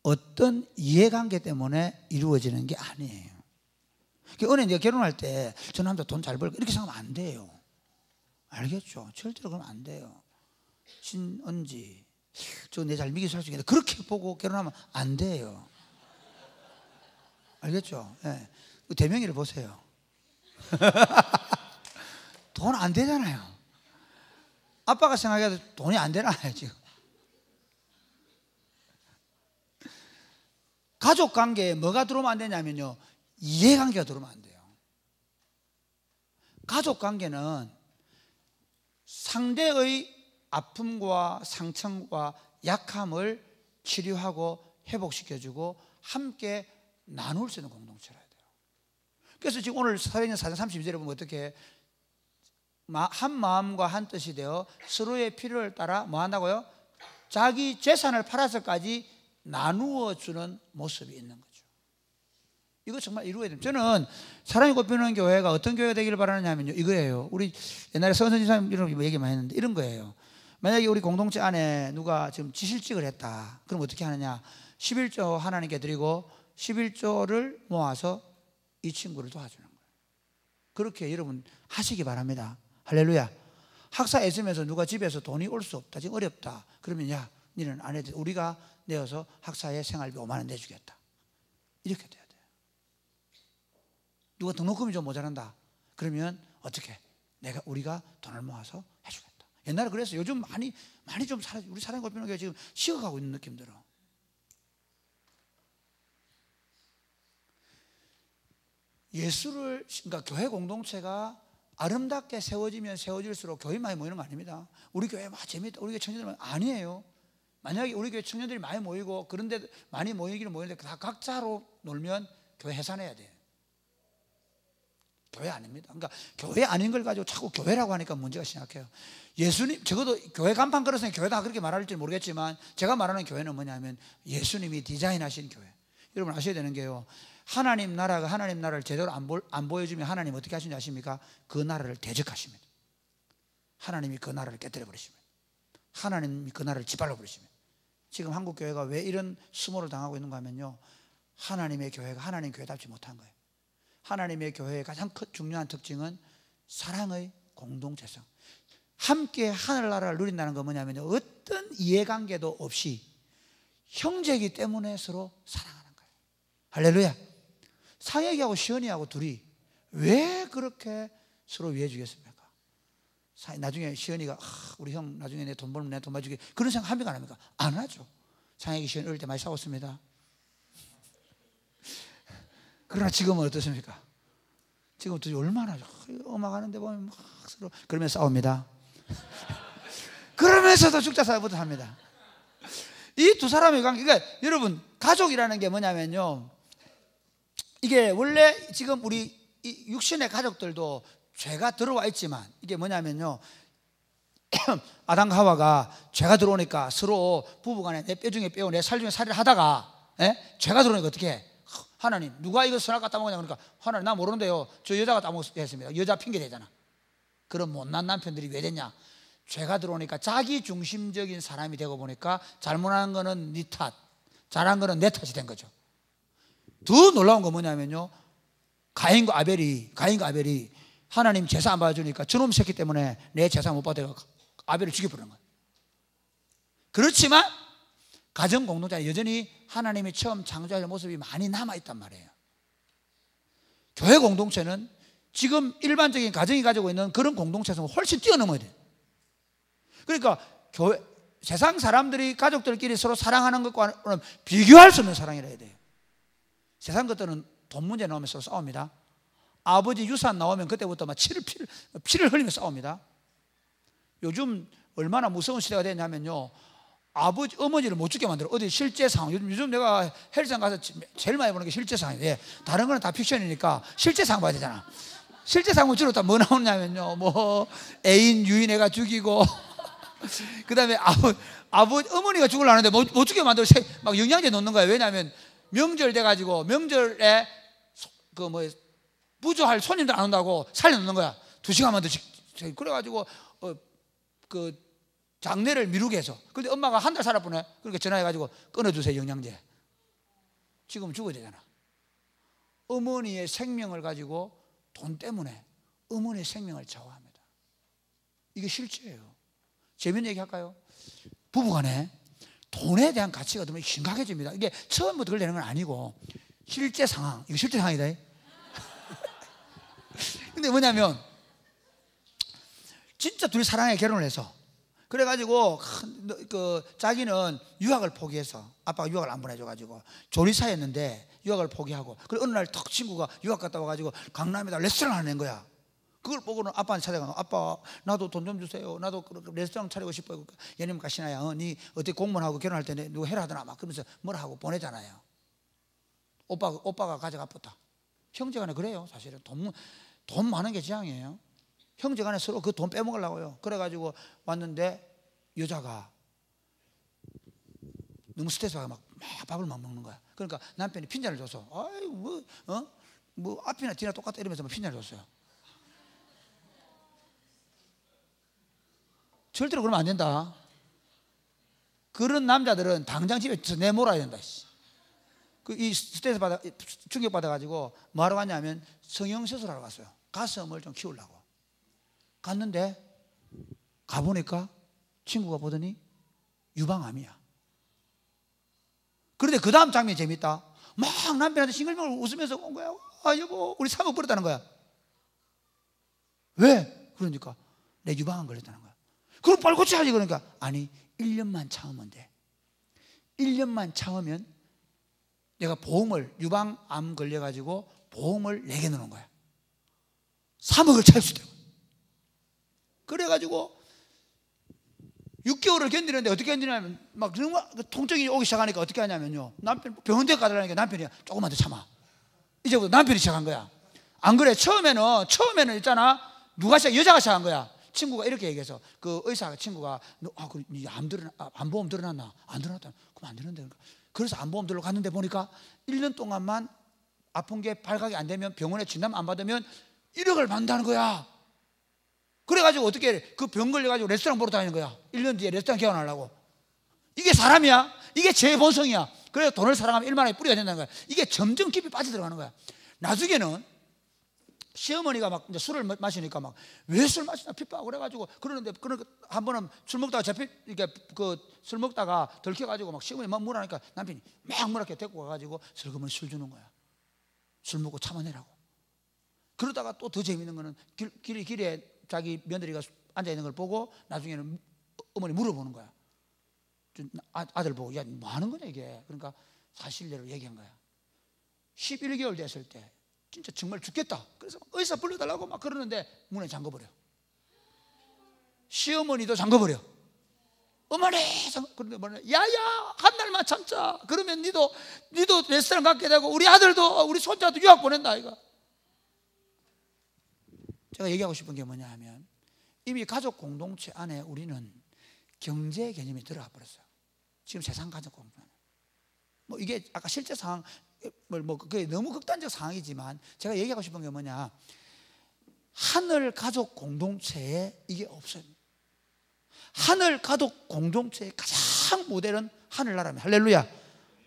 어떤 이해관계 때문에 이루어지는 게 아니에요. 은혜, 내가 결혼할 때 저 남자 돈 잘 벌고 이렇게 생각하면 안 돼요. 알겠죠? 절대로 그러면 안 돼요. 신은지 저 내 잘 믿기 살 수 있겠다 그렇게 보고 결혼하면 안 돼요. 알겠죠? 네. 대명이를 보세요. 돈 안 되잖아요. 아빠가 생각해도 돈이 안 되나요 지금? 가족 관계에 뭐가 들어오면 안 되냐면요, 이해관계가 들어오면 안 돼요. 가족 관계는 상대의 아픔과 상처와 약함을 치료하고 회복시켜주고 함께 나눌 수 있는 공동체라 해야 돼요. 그래서 지금 오늘 사도행전 4장 32절에 보면 어떻게 한 마음과 한 뜻이 되어 서로의 필요를 따라 뭐 한다고요? 자기 재산을 팔아서까지 나누어 주는 모습이 있는 거죠. 이거 정말 이루어야 됩니다. 저는 사랑이 꽃피우는 교회가 어떤 교회가 되기를 바라느냐면요, 이거예요. 우리 옛날에 서선 지사님 이런 얘기 많이 했는데 이런 거예요. 만약에 우리 공동체 안에 누가 지금 지실직을 했다. 그럼 어떻게 하느냐? 11조 하나님께 드리고 11조를 모아서 이 친구를 도와주는 거예요. 그렇게 여러분 하시기 바랍니다. 할렐루야. 학사 애쓰면서 누가 집에서 돈이 올 수 없다, 지금 어렵다, 그러면 야, 너는 안 해도 우리가 내어서 학사에 생활비 5만 원 내주겠다. 이렇게 돼야 돼요. 누가 등록금이 좀 모자란다, 그러면 어떻게? 우리가 돈을 모아서 해주겠다. 옛날에 그래서 요즘 많이 좀 우리 사랑이 꽃피우는 교회 지금 식어가고 있는 느낌 들어. 그러니까 교회 공동체가 아름답게 세워지면 세워질수록 교회 많이 모이는 거 아닙니다. 우리 교회 막 재밌다, 우리 교회 청년들 아니에요. 만약에 우리 교회 청년들이 많이 모이고 그런데 많이 모이기는 모이는데 다 각자로 놀면 교회 해산해야 돼요. 교회 아닙니다. 그러니까 교회 아닌 걸 가지고 자꾸 교회라고 하니까 문제가 심각해요. 예수님, 적어도 교회 간판 걸었으니 교회다 그렇게 말할지 모르겠지만 제가 말하는 교회는 뭐냐면 예수님이 디자인하신 교회. 여러분 아셔야 되는 게요, 하나님 나라를 제대로 안 보여주면 하나님 어떻게 하시는지 아십니까? 그 나라를 대적하십니다. 하나님이 그 나라를 깨뜨려 버리십니다. 하나님이 그 나라를 짓밟아 버리십니다. 지금 한국 교회가 왜 이런 수모를 당하고 있는가 하면요, 하나님의 교회가 하나님 교회답지 못한 거예요. 하나님의 교회의 가장 중요한 특징은 사랑의 공동체성. 함께 하늘나라를 누린다는 건 뭐냐면요, 어떤 이해관계도 없이 형제이기 때문에 서로 사랑하는 거예요. 할렐루야. 상혁이하고 시연이하고 둘이 왜 그렇게 서로 위해 주겠습니까? 나중에 시연이가 우리 형 나중에 내 돈 벌면 내 돈 봐주게, 그런 생각 합니까 안 합니까? 안 하죠. 상혁이 시연이 어릴 때 많이 싸웠습니다. 그러나 지금은 어떻습니까? 지금 둘이 얼마나 음악 하는데 보면 막 서로 그러면서 싸웁니다. 그러면서도 죽자 살아부터 합니다. 이 두 사람의 관계, 그러니까 여러분 가족이라는 게 뭐냐면요, 이게 원래 지금 우리 육신의 가족들도 죄가 들어와 있지만 이게 뭐냐면요, 아담과 하와가 죄가 들어오니까 서로 부부간에 내 뼈 중에 뼈, 내 살 중에 살을 하다가 죄가 들어오니까 어떻게 해? 하나님 누가 이거 선악 따먹냐, 그러니까 하나님 나 모르는데요, 저 여자가 따먹었습니다. 여자 핑계 대잖아. 그럼 못난 남편들이 왜 됐냐? 죄가 들어오니까 자기 중심적인 사람이 되고 보니까 잘못한 거는 네 탓, 잘한 거는 내 탓이 된 거죠. 더 놀라운 건 뭐냐면요, 가인과 아벨이 하나님 제사 안 받아주니까 저놈 새끼 때문에 내 제사 못 받아서 아벨을 죽여버리는 거예요. 그렇지만 가정 공동체에 여전히 하나님이 처음 창조할 모습이 많이 남아있단 말이에요. 교회 공동체는 지금 일반적인 가정이 가지고 있는 그런 공동체에서 훨씬 뛰어넘어야 돼요. 그러니까 세상 사람들이 가족들끼리 서로 사랑하는 것과는 비교할 수 없는 사랑이라 해야 돼요. 세상 것들은 돈 문제 나오면 서로 싸웁니다. 아버지 유산 나오면 그때부터 막 피를 흘리며 싸웁니다. 요즘 얼마나 무서운 시대가 됐냐면요, 어머니를 못 죽게 만들어. 어디 실제 상황, 요즘 내가 헬스장 가서 제일 많이 보는 게 실제 상황이에요. 왜? 다른 거는 다 픽션이니까 실제 상황 봐야 되잖아. 실제 상황 주로 다 뭐 나오냐면요, 뭐 애인 유인애가 죽이고 그 다음에 어머니가 죽으려는데 못 죽게 만들어 막 영양제 넣는 거예요. 왜냐하면 명절 돼가지고 명절에 부조할 손님들 안 온다고 살려놓는 거야. 2시간만 더. 그래가지고 그 장례를 미루게 해서. 근데 엄마가 한 달 살아보네. 그러니까 전화해가지고 끊어주세요, 영양제. 지금 죽어야 되잖아. 어머니의 생명을 가지고 돈 때문에 어머니의 생명을 좌우합니다. 이게 실제예요. 재밌는 얘기 할까요? 부부간에 돈에 대한 가치가 너무 심각해집니다. 이게 처음부터 그걸 내는 건 아니고 실제 상황, 이거 실제 상황이다. 근데 뭐냐면 진짜 둘이 사랑에 결혼을 해서, 그래가지고 자기는 유학을 포기해서, 아빠가 유학을 안 보내줘가지고 조리사였는데 유학을 포기하고, 그리고 어느 날 턱 친구가 유학 갔다 와가지고 강남에다 레스토랑 하나 낸 거야. 그걸 보고는 아빠한테 찾아가서, 아빠 나도 돈 좀 주세요, 나도 레스토랑 차리고 싶어요. 얘님 가시나요? 니 어떻게 공무원하고 결혼할 때 누구 해라 하더나 막 그러면서 뭐라 하고 보내잖아요. 오빠가 가져가 뻗다. 형제간에 그래요. 사실은 돈 많은 게 지향이에요. 형제간에 서로 그 돈 빼먹으려고요. 그래가지고 왔는데 여자가 너무 스트레스가 막 막 밥을 막 먹는 거야. 그러니까 남편이 핀잔을 줘서 아이 뭐 앞이나 뒤나 똑같다 이러면서 핀잔을 줬어요. 절대로 그러면 안 된다. 그런 남자들은 당장 집에서 내몰아야 된다. 이 스트레스 충격 받아가지고 뭐하러 갔냐면 성형수술하러 갔어요. 가슴을 좀 키우려고 갔는데 가보니까 친구가 보더니 유방암이야. 그런데 그 다음 장면이 재밌다. 막 남편한테 싱글벙글 웃으면서 온 거야. 여보 우리 3억 벌었다는 거야. 왜? 그러니까 내 유방암 걸렸다는 거야. 그럼 빨리 고쳐야지. 그러니까 아니 1년만 참으면 돼. 1년만 참으면 내가 보험을 유방암 걸려가지고 보험을 내게 넣는 거야. 3억을 찾을 수 있다고. 그래가지고 6개월을 견디는데 어떻게 견디냐면 막 통증이 오기 시작하니까 어떻게 하냐면요, 남편 병원에 가더라니까 남편이 조금만 더 참아. 이제부터 남편이 시작한 거야. 안 그래? 처음에는 있잖아, 여자가 시작한 거야. 친구가 이렇게 얘기해서 그 의사가 친구가 암보험 들어놨나? 안 들어놨다. 그럼 안 되는데. 그래서 암보험 들러 갔는데 보니까 1년 동안만 아픈 게 발각이 안 되면 병원에 진단 안 받으면 1억을 받는다는 거야. 그래가지고 어떻게 해? 그 병 걸려가지고 레스토랑 보러 다니는 거야. 1년 뒤에 레스토랑 개원하려고. 이게 사람이야? 이게 제 본성이야. 그래서 돈을 사랑하면 일만하게 뿌리가 된다는 거야. 이게 점점 깊이 빠져들어가는 거야. 나중에는 시어머니가 막 이제 술을 마시니까 막 왜 술 마시나 핍박 그래가지고 그러는데 한 번은 술 먹다가 이렇게 술 먹다가 들켜가지고 막 시어머니 막 물으니까 남편이 막 물었게 데리고 가가지고 슬그머니 술 주는 거야. 술 먹고 참아내라고. 그러다가 또 더 재밌는 거는 길에 자기 며느리가 앉아 있는 걸 보고 나중에는 어머니 물어보는 거야. 아들 보고 야 뭐 하는 거냐 이게. 그러니까 사실대로 얘기한 거야. 11개월 됐을 때 진짜 정말 죽겠다. 그래서 의사 불러달라고 막 그러는데 문에 잠궈버려. 시어머니도 잠궈버려. 어머니 그런데 뭐냐, 야야 한 달만 참자. 그러면 니도 레스토랑 갖게 되고 우리 아들도 우리 손자도 유학 보낸다 이거. 제가 얘기하고 싶은 게 뭐냐 하면 이미 가족 공동체 안에 우리는 경제 개념이 들어가 버렸어요. 지금 세상 가족 공동체. 뭐 이게 아까 실제 상황 그게 너무 극단적 상황이지만 제가 얘기하고 싶은 게 뭐냐, 하늘 가족 공동체에 이게 없어요. 하늘 가족 공동체의 가장 모델은 하늘나라입니다. 할렐루야.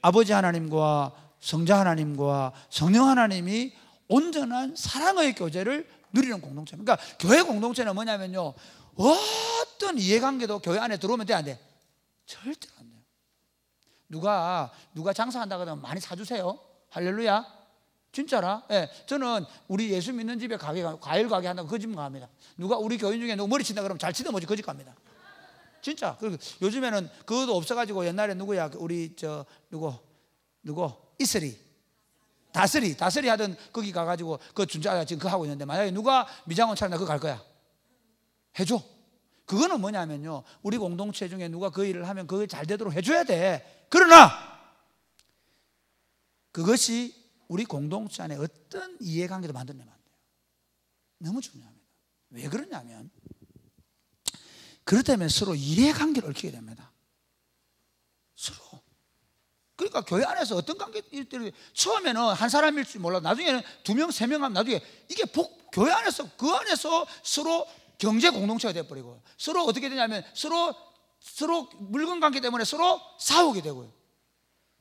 아버지 하나님과 성자 하나님과 성령 하나님이 온전한 사랑의 교제를 누리는 공동체입니다. 그러니까 교회 공동체는 뭐냐면요, 어떤 이해관계도 교회 안에 들어오면 돼 안 돼? 절대로 안 돼요. 누가 장사한다 그러면 많이 사주세요. 할렐루야. 진짜라. 예, 저는 우리 예수 믿는 집에 과일 가게 한다고 그 집 갑니다. 누가 우리 교인 중에 누구 머리 친다 그러면 잘 치다 뭐지 그 집 갑니다. 진짜. 그리고 요즘에는 그것도 없어가지고 옛날에 누구야 우리 누구 이슬이 다스리 하던 거기 가가지고 그 준자가 지금 그거 하고 있는데 만약에 누가 미장원 차린다 그거 갈 거야. 해줘. 그거는 뭐냐면요, 우리 공동체 중에 누가 그 일을 하면 그걸 잘 되도록 해줘야 돼. 그러나 그것이 우리 공동체 안에 어떤 이해관계도 만들면 안 돼요. 너무 중요합니다. 왜 그러냐면 그렇다면 서로 이해관계를 얽히게 됩니다. 서로. 그러니까 교회 안에서 어떤 관계들이 처음에는 한 사람일지 몰라도 나중에는 2명, 3명 하면 나중에 이게 교회 안에서 그 안에서 서로 경제 공동체가 되어버리고 서로 어떻게 되냐면 서로 물건 관계 때문에 서로 싸우게 되고요.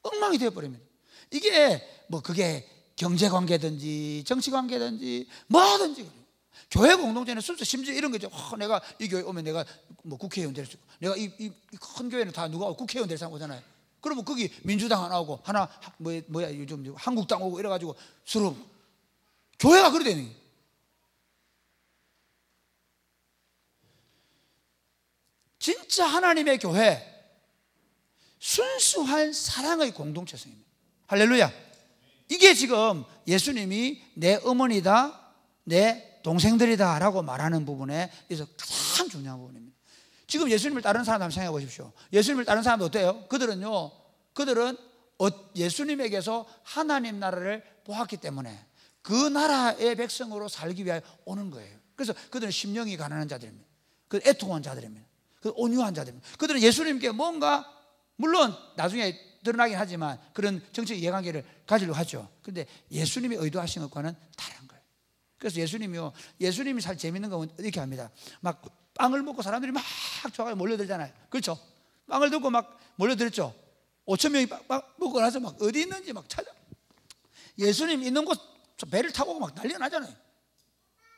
엉망이 되어버립니다. 이게 그게 경제 관계든지 정치 관계든지 뭐든지 그래요. 교회 공동체는 순수 심지어 이런 거죠. 내가 이 교회 오면 내가 국회의원 될 수 있고, 내가 이 큰 교회는 다 누가 국회의원 될 사람 오잖아요. 그러면 거기 민주당 하나 오고 하나 요즘 한국당 오고 이래가지고 서로 교회가 그래 되는 거예요. 진짜 하나님의 교회 순수한 사랑의 공동체성입니다. 할렐루야. 이게 지금 예수님이 내 어머니다 내 동생들이다 라고 말하는 부분에 있어서 가장 중요한 부분입니다. 지금 예수님을 따르는 사람 한번 생각해 보십시오. 예수님을 따르는 사람도 어때요? 그들은 예수님에게서 하나님 나라를 보았기 때문에 그 나라의 백성으로 살기 위하여 오는 거예요. 그래서 그들은 심령이 가난한 자들입니다. 애통한 자들입니다. 온유한 자들입니다. 그들은 예수님께 뭔가, 물론 나중에 드러나긴 하지만 그런 정치적 이해관계를 가지려고 하죠. 그런데 예수님이 의도하신 것과는 다른 거예요. 그래서 예수님이 살 재밌는 건 이렇게 합니다. 막 빵을 먹고 사람들이 막 좋아하게 몰려들잖아요. 그렇죠? 빵을 들고 막 몰려들었죠. 5천 명이 막 먹고 나서 막 어디 있는지 막 찾아. 예수님 있는 곳 배를 타고 막 난리가 나잖아요.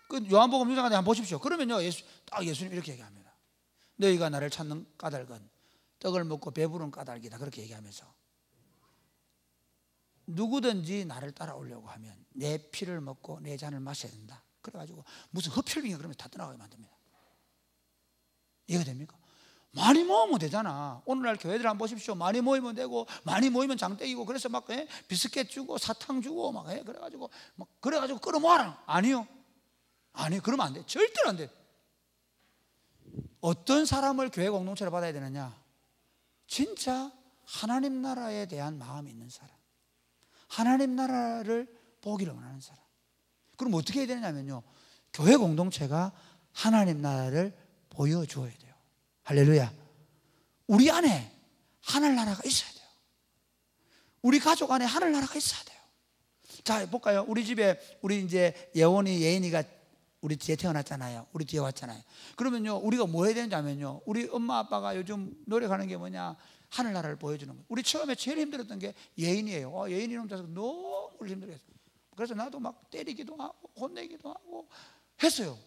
그 요한복음 6장에 한번 보십시오. 그러면요, 예수님 이렇게 얘기합니다. 너희가 나를 찾는 까닭은 떡을 먹고 배부른 까닭이다. 그렇게 얘기하면서 누구든지 나를 따라오려고 하면 내 피를 먹고 내 잔을 마셔야 된다. 그래가지고 무슨 흡혈병이 그러면 다 떠나가게 만듭니다. 이해가 됩니까? 많이 모으면 되잖아. 오늘날 교회들 한번 보십시오. 많이 모이면 되고, 많이 모이면 장땡이고, 그래서 막 비스켓 주고 사탕 주고 막 그래가지고 끌어모아라. 아니요. 그러면 안 돼. 절대로 안 돼. 어떤 사람을 교회 공동체로 받아야 되느냐? 진짜 하나님 나라에 대한 마음이 있는 사람, 하나님 나라를 보기를 원하는 사람. 그럼 어떻게 해야 되냐면요, 교회 공동체가 하나님 나라를 보여줘야 돼요. 할렐루야. 우리 안에 하늘나라가 있어야 돼요. 우리 가족 안에 하늘나라가 있어야 돼요. 자, 볼까요? 우리 집에 우리 이제 예인이가 우리 뒤에 태어났잖아요. 우리 뒤에 왔잖아요. 그러면요, 우리가 뭐 해야 되는지 하면요, 우리 엄마 아빠가 요즘 노력하는 게 뭐냐? 하늘나라를 보여주는 거예요. 우리 처음에 제일 힘들었던 게 예인이에요. 예인이 혼자서 너무 힘들었어요. 그래서 나도 막 때리기도 하고 혼내기도 하고 했어요.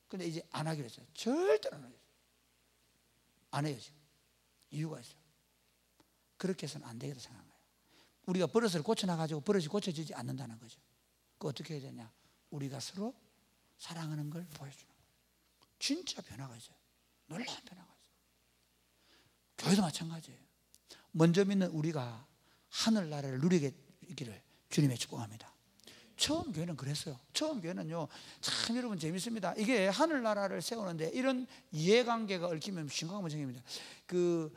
근데 이제 안 하기로 했어요. 절대로 안 하겠어요. 안 해요 지금. 이유가 있어요. 그렇게 해서는 안 되겠다 생각해요. 우리가 버릇을 고쳐놔가지고 버릇이 고쳐지지 않는다는 거죠. 그 어떻게 해야 되냐? 우리가 서로 사랑하는 걸 보여주는 거예요. 진짜 변화가 있어요. 놀라운 변화가 있어요. 교회도 마찬가지예요. 먼저 믿는 우리가 하늘나라를 누리게 되기를 주님의 축복합니다. 처음 교회는 그랬어요. 처음 교회는요, 참 여러분 재밌습니다. 이게 하늘나라를 세우는데 이런 이해관계가 얽히면 심각한 문제입니다. 그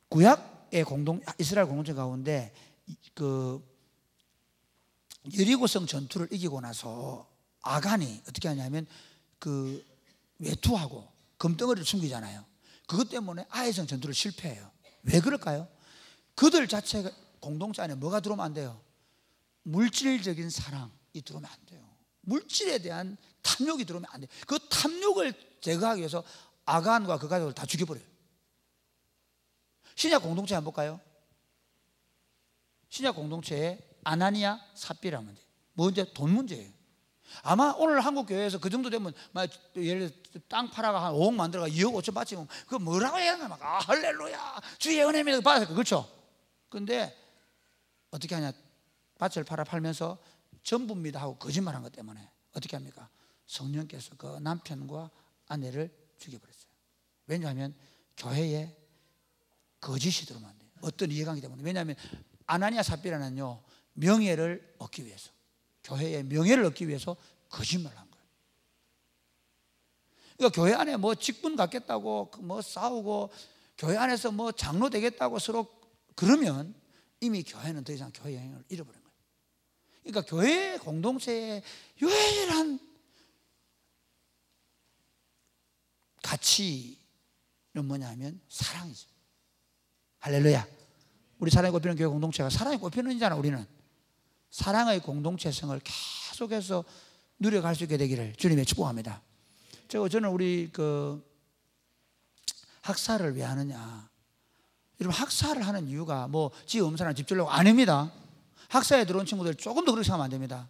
구약의 이스라엘 공동체 가운데 그 여리고성 전투를 이기고 나서 아간이 어떻게 하냐면 그 외투하고 금덩어리를 숨기잖아요. 그것 때문에 아해성 전투를 실패해요. 왜 그럴까요? 그들 자체가 공동체 안에 뭐가 들어오면 안 돼요? 물질적인 사랑이 들어오면 안 돼요. 물질에 대한 탐욕이 들어오면 안 돼요. 그 탐욕을 제거하기 위해서 아간과 그 가족을 다 죽여버려요. 신약 공동체 한번 볼까요? 신약 공동체에 아나니아 삽비라 하면 돼요. 먼저 돈 문제예요. 아마 오늘 한국 교회에서 그 정도 되면 예를 들어 땅 팔아가 한 5억 만들어가 2억 5천 받치면 그거 뭐라고 해야 하나? 할렐루야 주의 은혜입니다 받았을 거. 그렇죠? 근데 어떻게 하냐? 밭을 팔면서 전부입니다 하고 거짓말한 것 때문에 어떻게 합니까? 성령께서 그 남편과 아내를 죽여버렸어요. 왜냐하면 교회에 거짓이 들어오면 안 돼요. 어떤 이해관계 때문에. 왜냐하면 아나니아 삽비라는요, 명예를 얻기 위해서, 교회의 명예를 얻기 위해서 거짓말을 한 거예요. 그러니까 교회 안에 뭐 직분 갖겠다고 뭐 싸우고 교회 안에서 뭐 장로 되겠다고 서로 그러면 이미 교회는 더 이상 교회 영향을 잃어버린 거예요. 그러니까 교회 공동체의 유일한 가치는 뭐냐 하면 사랑이죠. 할렐루야. 우리 사랑이 꼽히는 교회 공동체가 사랑이 꼽히는 이잖아. 우리는 사랑의 공동체성을 계속해서 누려갈 수 있게 되기를 주님의 축복합니다. 저는 우리 그 학사를 왜 하느냐? 여러분, 학사를 하는 이유가 뭐 집 없는 사람 집 주려고 아닙니다. 학사에 들어온 친구들 조금 더 그렇게 생각하면 안 됩니다.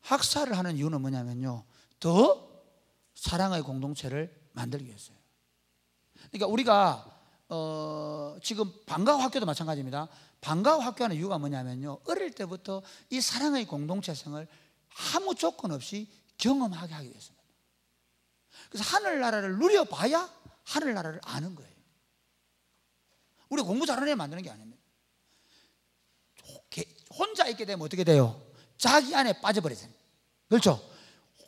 학사를 하는 이유는 뭐냐면요, 더 사랑의 공동체를 만들기 위해서요. 그러니까 우리가 지금 방과후 학교도 마찬가지입니다. 방과후 학교하는 이유가 뭐냐면요, 어릴 때부터 이 사랑의 공동체성을 아무 조건 없이 경험하게 하기 위해서입니다. 그래서 하늘나라를 누려봐야 하늘나라를 아는 거예요. 우리 공부 잘하는 애 만드는 게 아닙니다. 혼자 있게 되면 어떻게 돼요? 자기 안에 빠져버리세요. 그렇죠?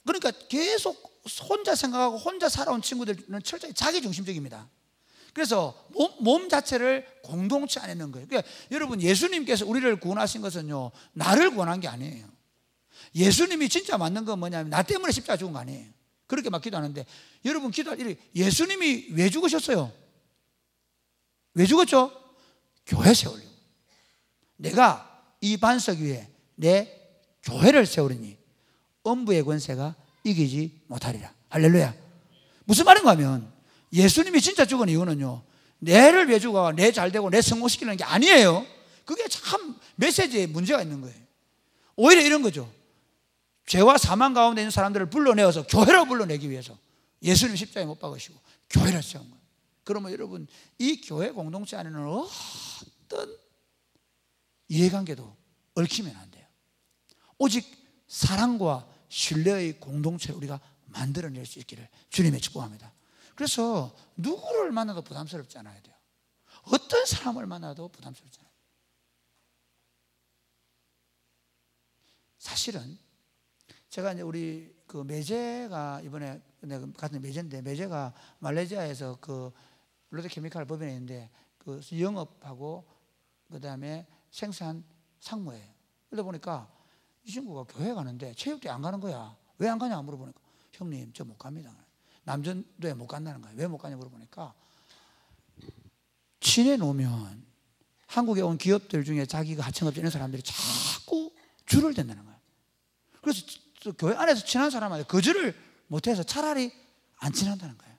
그러니까 계속 혼자 생각하고 혼자 살아온 친구들은 철저히 자기 중심적입니다. 그래서 몸 자체를 공동체 안에 넣는 거예요. 그러니까 여러분, 예수님께서 우리를 구원하신 것은요, 나를 구원한 게 아니에요. 예수님이 진짜 맞는 건 뭐냐면 나 때문에 십자가 죽은 거 아니에요. 그렇게 막 기도하는데, 여러분 기도할 일이, 예수님이 왜 죽으셨어요? 왜 죽었죠? 교회 세우려고. 내가 이 반석 위에 내 교회를 세우리니 음부의 권세가 이기지 못하리라. 할렐루야. 무슨 말인가 하면 예수님이 진짜 죽은 이유는요, 내를 왜 죽어 내 잘되고 내 성공시키는 게 아니에요. 그게 참 메시지에 문제가 있는 거예요. 오히려 이런 거죠. 죄와 사망 가운데 있는 사람들을 불러내어서 교회로 불러내기 위해서 예수님 십자가에 못 박으시고 교회를 세운 거예요. 그러면 여러분, 이 교회 공동체 안에는 어떤 이해관계도 얽히면 안 돼요. 오직 사랑과 신뢰의 공동체를 우리가 만들어낼 수 있기를 주님의 축복합니다. 그래서 누구를 만나도 부담스럽지 않아야 돼요. 어떤 사람을 만나도 부담스럽지 않아요. 사실은 제가 이제 우리 그 매제가 이번에 내가 같은 매제인데, 매제가 말레이시아에서 그 롯데케미칼 법인에 있는데 그 영업하고 그 다음에 생산 상무예요. 그러다 보니까 이 친구가 교회 가는데 체육대회 안 가는 거야. 왜 안 가냐 물어보니까 형님 저 못 갑니다. 남전도에 못 간다는 거예요. 왜 못 가냐 물어보니까 친해 놓으면 한국에 온 기업들 중에 자기가 하청업체 있는 사람들이 자꾸 줄을 댄다는 거예요. 그래서 교회 안에서 친한 사람한테 거절을 못해서 차라리 안 친한다는 거예요.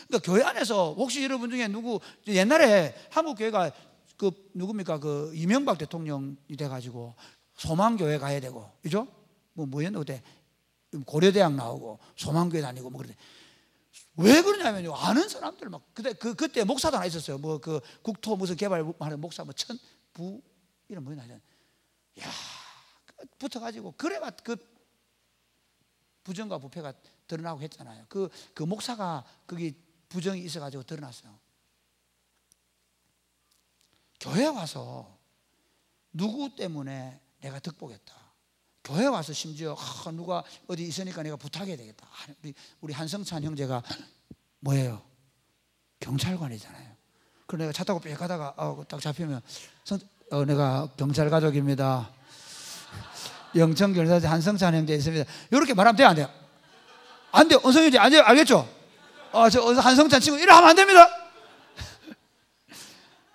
그러니까 교회 안에서 혹시 여러분 중에 누구 옛날에 한국 교회가 그 누굽니까 그 이명박 대통령이 돼가지고 소망교회 가야 되고, 그죠? 뭐였나 그때 고려대학 나오고 소망교회 다니고 뭐 그런데 왜 그러냐면요, 아는 사람들 막 그때 목사도 하나 있었어요. 뭐 그 국토 무슨 개발하는 목사 뭐 천부 이런 뭐였나 하잖아요. 야, 붙어가지고 그래가 그 부정과 부패가 드러나고 했잖아요. 그 목사가 거기 부정이 있어가지고 드러났어요. 교회 와서 누구 때문에 내가 득복했다. 교회 와서 심지어 누가 어디 있으니까 내가 부탁해야 되겠다. 우리 한성찬 형제가 뭐예요? 경찰관이잖아요. 그래서 내가 차 타고 빽 가다가 딱 잡히면 내가 경찰 가족입니다. 영천경찰서 한성찬 형제 있습니다. 이렇게 말하면 돼요, 안 돼요? 안 돼요. 은성 형제 안 돼요. 알겠죠? 저 한성찬 친구 이래 하면 안 됩니다.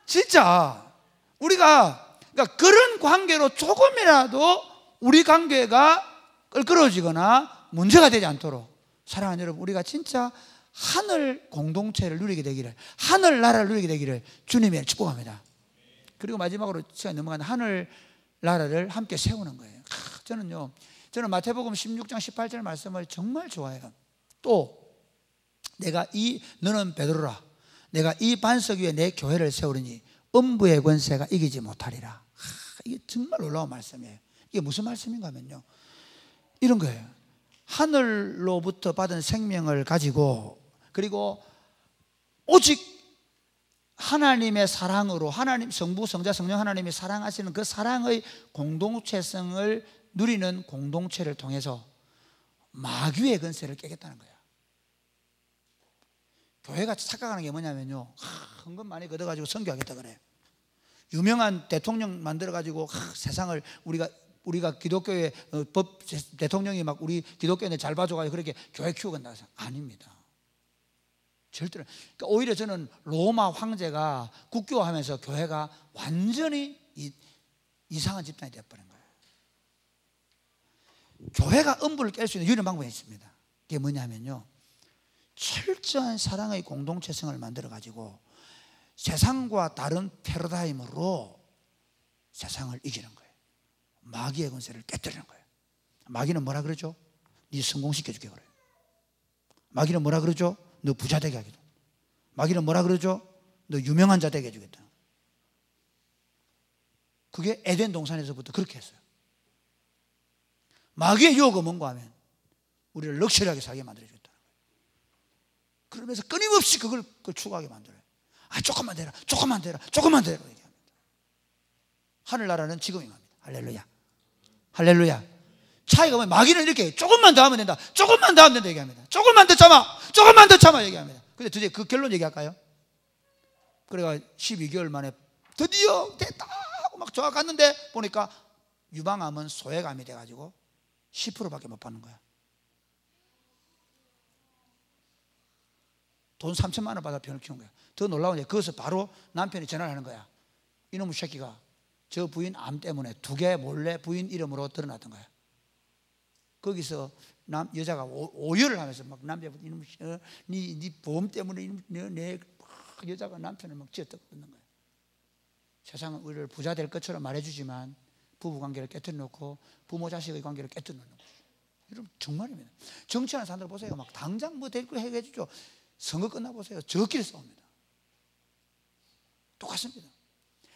진짜 우리가 그러니까 그런 관계로 조금이라도 우리 관계가 끌끌어지거나 문제가 되지 않도록, 사랑하는 여러분, 우리가 진짜 하늘 공동체를 누리게 되기를, 하늘 나라를 누리게 되기를 주님의 축복합니다. 그리고 마지막으로 시간이 넘어가는 하늘 나라를 함께 세우는 거예요. 저는 마태복음 16장 18절 말씀을 정말 좋아해요. 또 너는 베드로라, 내가 이 반석 위에 내 교회를 세우리니 음부의 권세가 이기지 못하리라. 이게 정말 놀라운 말씀이에요. 이게 무슨 말씀인가 하면요, 이런 거예요. 하늘로부터 받은 생명을 가지고, 그리고 오직 하나님의 사랑으로, 하나님 성부 성자 성령 하나님이 사랑하시는 그 사랑의 공동체성을 누리는 공동체를 통해서 마귀의 권세를 깨겠다는 거야. 교회가 착각하는 게 뭐냐면요, 헌금 많이 걷어가지고 선교하겠다 그래요. 유명한 대통령 만들어가지고 세상을 우리가 기독교의 법 대통령이 막 우리 기독교인들 잘 봐줘가지고 그렇게 교회 키우겠다 해서 아닙니다. 절대로. 그러니까 오히려 저는 로마 황제가 국교하면서 교회가 완전히 이상한 집단이 되어버린 거예요. 교회가 음부를 깰 수 있는 유일한 방법이 있습니다. 그게 뭐냐면요, 철저한 사랑의 공동체성을 만들어가지고 세상과 다른 패러다임으로 세상을 이기는 거예요. 마귀의 권세를 깨뜨리는 거예요. 마귀는 뭐라 그러죠? 네 성공시켜줄게 그래요. 마귀는 뭐라 그러죠? 너 부자 되게 하겠다. 마귀는 뭐라 그러죠? 너 유명한 자 되게 해주겠다. 그게 에덴 동산에서부터 그렇게 했어요. 마귀의 유혹은 뭔가 하면 우리를 럭셔리하게 살게 만들어주겠다는 거예요. 그러면서 끊임없이 그걸 추구하게 만들어요. 조금만 되라, 조금만 되라, 조금만 되라 얘기합니다. 하늘나라는 지금 임합니다. 할렐루야, 할렐루야. 차이가 뭐냐, 마귀는 이렇게 조금만 더 하면 된다, 조금만 더 하면 된다 얘기합니다. 조금만 더 참아, 조금만 더 참아 얘기합니다. 근데 드디어 그 결론 얘기할까요? 그래가 12개월 만에 드디어 됐다 하고 막 좋아갔는데 보니까 유방암은 소외감이 돼가지고 10%밖에 못 받는 거야. 돈 3천만 원 받아 병을 키운 거야. 더 놀라운 게 그것을 바로 남편이 전화를 하는 거야. 이놈의 새끼가 저 부인 암 때문에 2개 몰래 부인 이름으로 드러났던 거야. 거기서 여자가 오열을 하면서 막 남자분이 이놈 네 보험 때문에 내 여자가 남편을 막 쥐어뜯는 거야. 세상은 우리를 부자 될 것처럼 말해주지만 부부 관계를 깨뜨려 놓고 부모 자식의 관계를 깨뜨려 놓는 거죠. 여러분 정말입니다. 정치하는 사람들 보세요. 막 당장 뭐 될 거 해주죠. 선거 끝나 보세요. 저끼리 싸웁니다. 똑같습니다.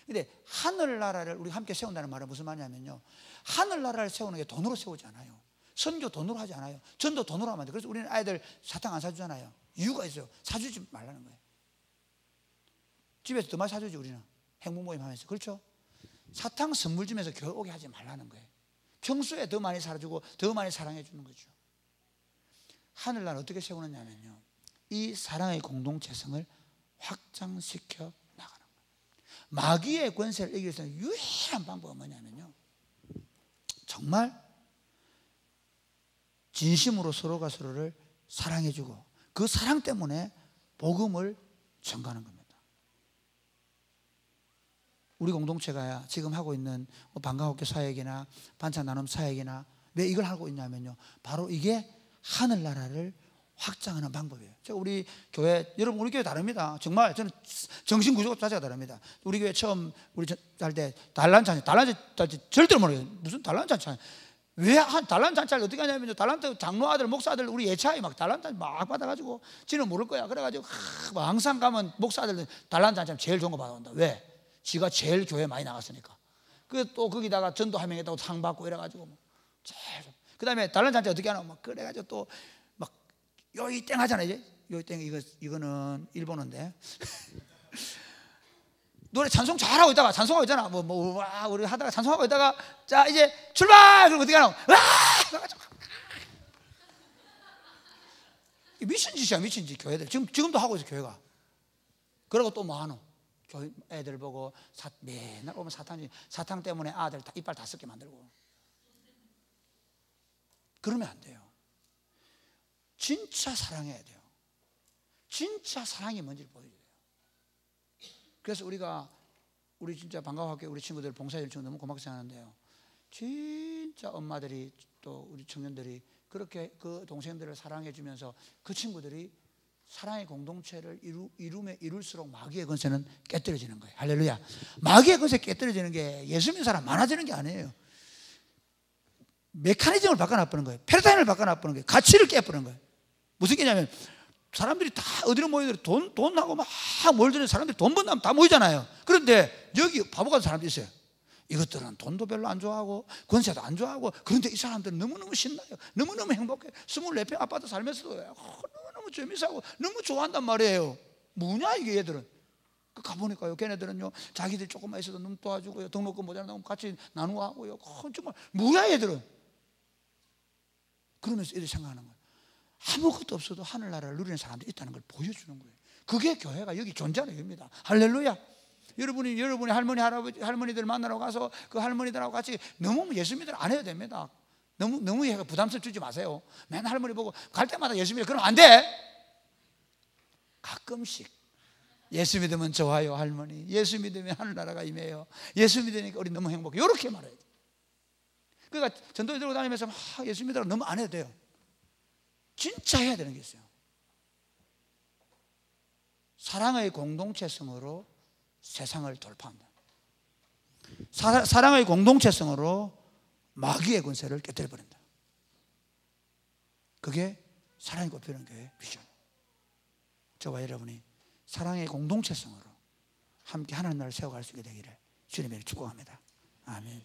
근데 하늘나라를 우리 함께 세운다는 말은 무슨 말이냐면요, 하늘나라를 세우는 게 돈으로 세우지 않아요. 선교 돈으로 하지 않아요. 전도 돈으로 하면 안 돼요. 그래서 우리는 아이들 사탕 안 사주잖아요. 이유가 있어요. 사주지 말라는 거예요. 집에서 더 많이 사주지 우리는. 행복 모임 하면서. 그렇죠? 사탕 선물 주면서 교회 오게 하지 말라는 거예요. 평소에 더 많이 살아주고 더 많이 사랑해 주는 거죠. 하늘나라 어떻게 세우느냐면요, 이 사랑의 공동체성을 확장시켜 나가는 거예요. 마귀의 권세를 이기기 위해서 유일한 방법은 뭐냐면요, 정말 진심으로 서로가 서로를 사랑해 주고 그 사랑 때문에 복음을 전가하는 겁니다. 우리 공동체가 지금 하고 있는 방과학교 사역이나 반찬 나눔 사역이나 왜 이걸 하고 있냐면요, 바로 이게 하늘나라를 확장하는 방법이에요. 제가 우리 교회, 여러분 우리 교회 다릅니다. 정말 저는 정신 구조 자체가 다릅니다. 우리 교회 처음 우리 할 때 달란찬 절대로 모르겠어요. 무슨 달란찬, 왜 한 달란찬을 어떻게 하냐면요, 달란트 장로 아들 목사들 우리 예차에 막 달란찬 막 받아가지고 지는 모를 거야. 그래가지고 항상 가면 목사들 달란찬 제일 좋은 거 받아온다. 왜? 지가 제일 교회 많이 나갔으니까. 그 또 거기다가 전도 한 명 했다고 상 받고 이래가지고 제일. 그 다음에 달란찬 어떻게 하나 막 그래가지고 또 막 요이 땡 하잖아요. 이제 요이 땡 이거는 일본어인데 노래 찬송 잘하고 있다가 찬송하고 있잖아. 와 우리 하다가 찬송하고 있다가 자 이제 출발. 그럼 어떻게 하나 와 그래가지고 미친 짓이야. 미친 짓. 교회들 지금도 하고 있어 교회가. 그러고 또 뭐 하노? 교회 애들 보고 맨날 오면 사탕 때문에 아들 이빨 다 썩게 만들고. 그러면 안 돼요. 진짜 사랑해야 돼요. 진짜 사랑이 뭔지를 보여줘야 돼요. 그래서 우리 진짜 방과학교 우리 친구들 봉사해줄 친구 너무 고맙게 생각하는데요, 진짜 엄마들이 또 우리 청년들이 그렇게 그 동생들을 사랑해 주면서 그 친구들이 사랑의 공동체를 이룰수록 마귀의 권세는 깨뜨려지는 거예요. 할렐루야. 마귀의 권세 깨뜨려지는 게 예수 믿는 사람 많아지는 게 아니에요. 메커니즘을 바꿔놔버리는 거예요. 패러다임을 바꿔놔버리는 거예요. 가치를 깨버리는 거예요. 무슨 얘기냐면 사람들이 다 어디로 모이더라도 돈하고 막 몰드는 사람들이 돈 번다면 다 모이잖아요. 그런데 여기 바보 같은 사람도 있어요. 이것들은 돈도 별로 안 좋아하고 권세도 안 좋아하고, 그런데 이 사람들은 너무너무 신나요. 너무너무 행복해. 24평 아파트 살면서도 너무너무 재밌어하고 너무 좋아한단 말이에요. 뭐냐 이게 얘들은. 가보니까요, 걔네들은요 자기들 조금만 있어도 너무 도와주고요, 등록금 모자라면 같이 나누고 하고요. 정말 뭐야 얘들은. 그러면서 애들이 생각하는 거예요. 아무것도 없어도 하늘나라를 누리는 사람들이 있다는 걸 보여주는 거예요. 그게 교회가 여기 존재하는 이유입니다. 할렐루야. 여러분이 할머니 할아버지 할머니들 만나러 가서 그 할머니들하고 같이 너무 예수 믿으러 안 해도 됩니다. 너무 부담스럽게 주지 마세요. 맨날 할머니 보고 갈 때마다 예수 믿으러 그러면 안 돼. 가끔씩 예수 믿으면 좋아요 할머니, 예수 믿으면 하늘나라가 임해요, 예수 믿으니까 우리 너무 행복해, 이렇게 말해야 돼. 그러니까 전도에 들고 다니면서 예수 믿으러 너무 안 해도 돼요. 진짜 해야 되는 게 있어요. 사랑의 공동체성으로 세상을 돌파한다. 사랑의 공동체성으로 마귀의 권세를 깨뜨려버린다. 그게 사랑이 꽃피우는 교회의 비전. 저와 여러분이 사랑의 공동체성으로 함께 하나님 나라를 세워갈 수 있게 되기를 주님의 축복합니다. 아멘.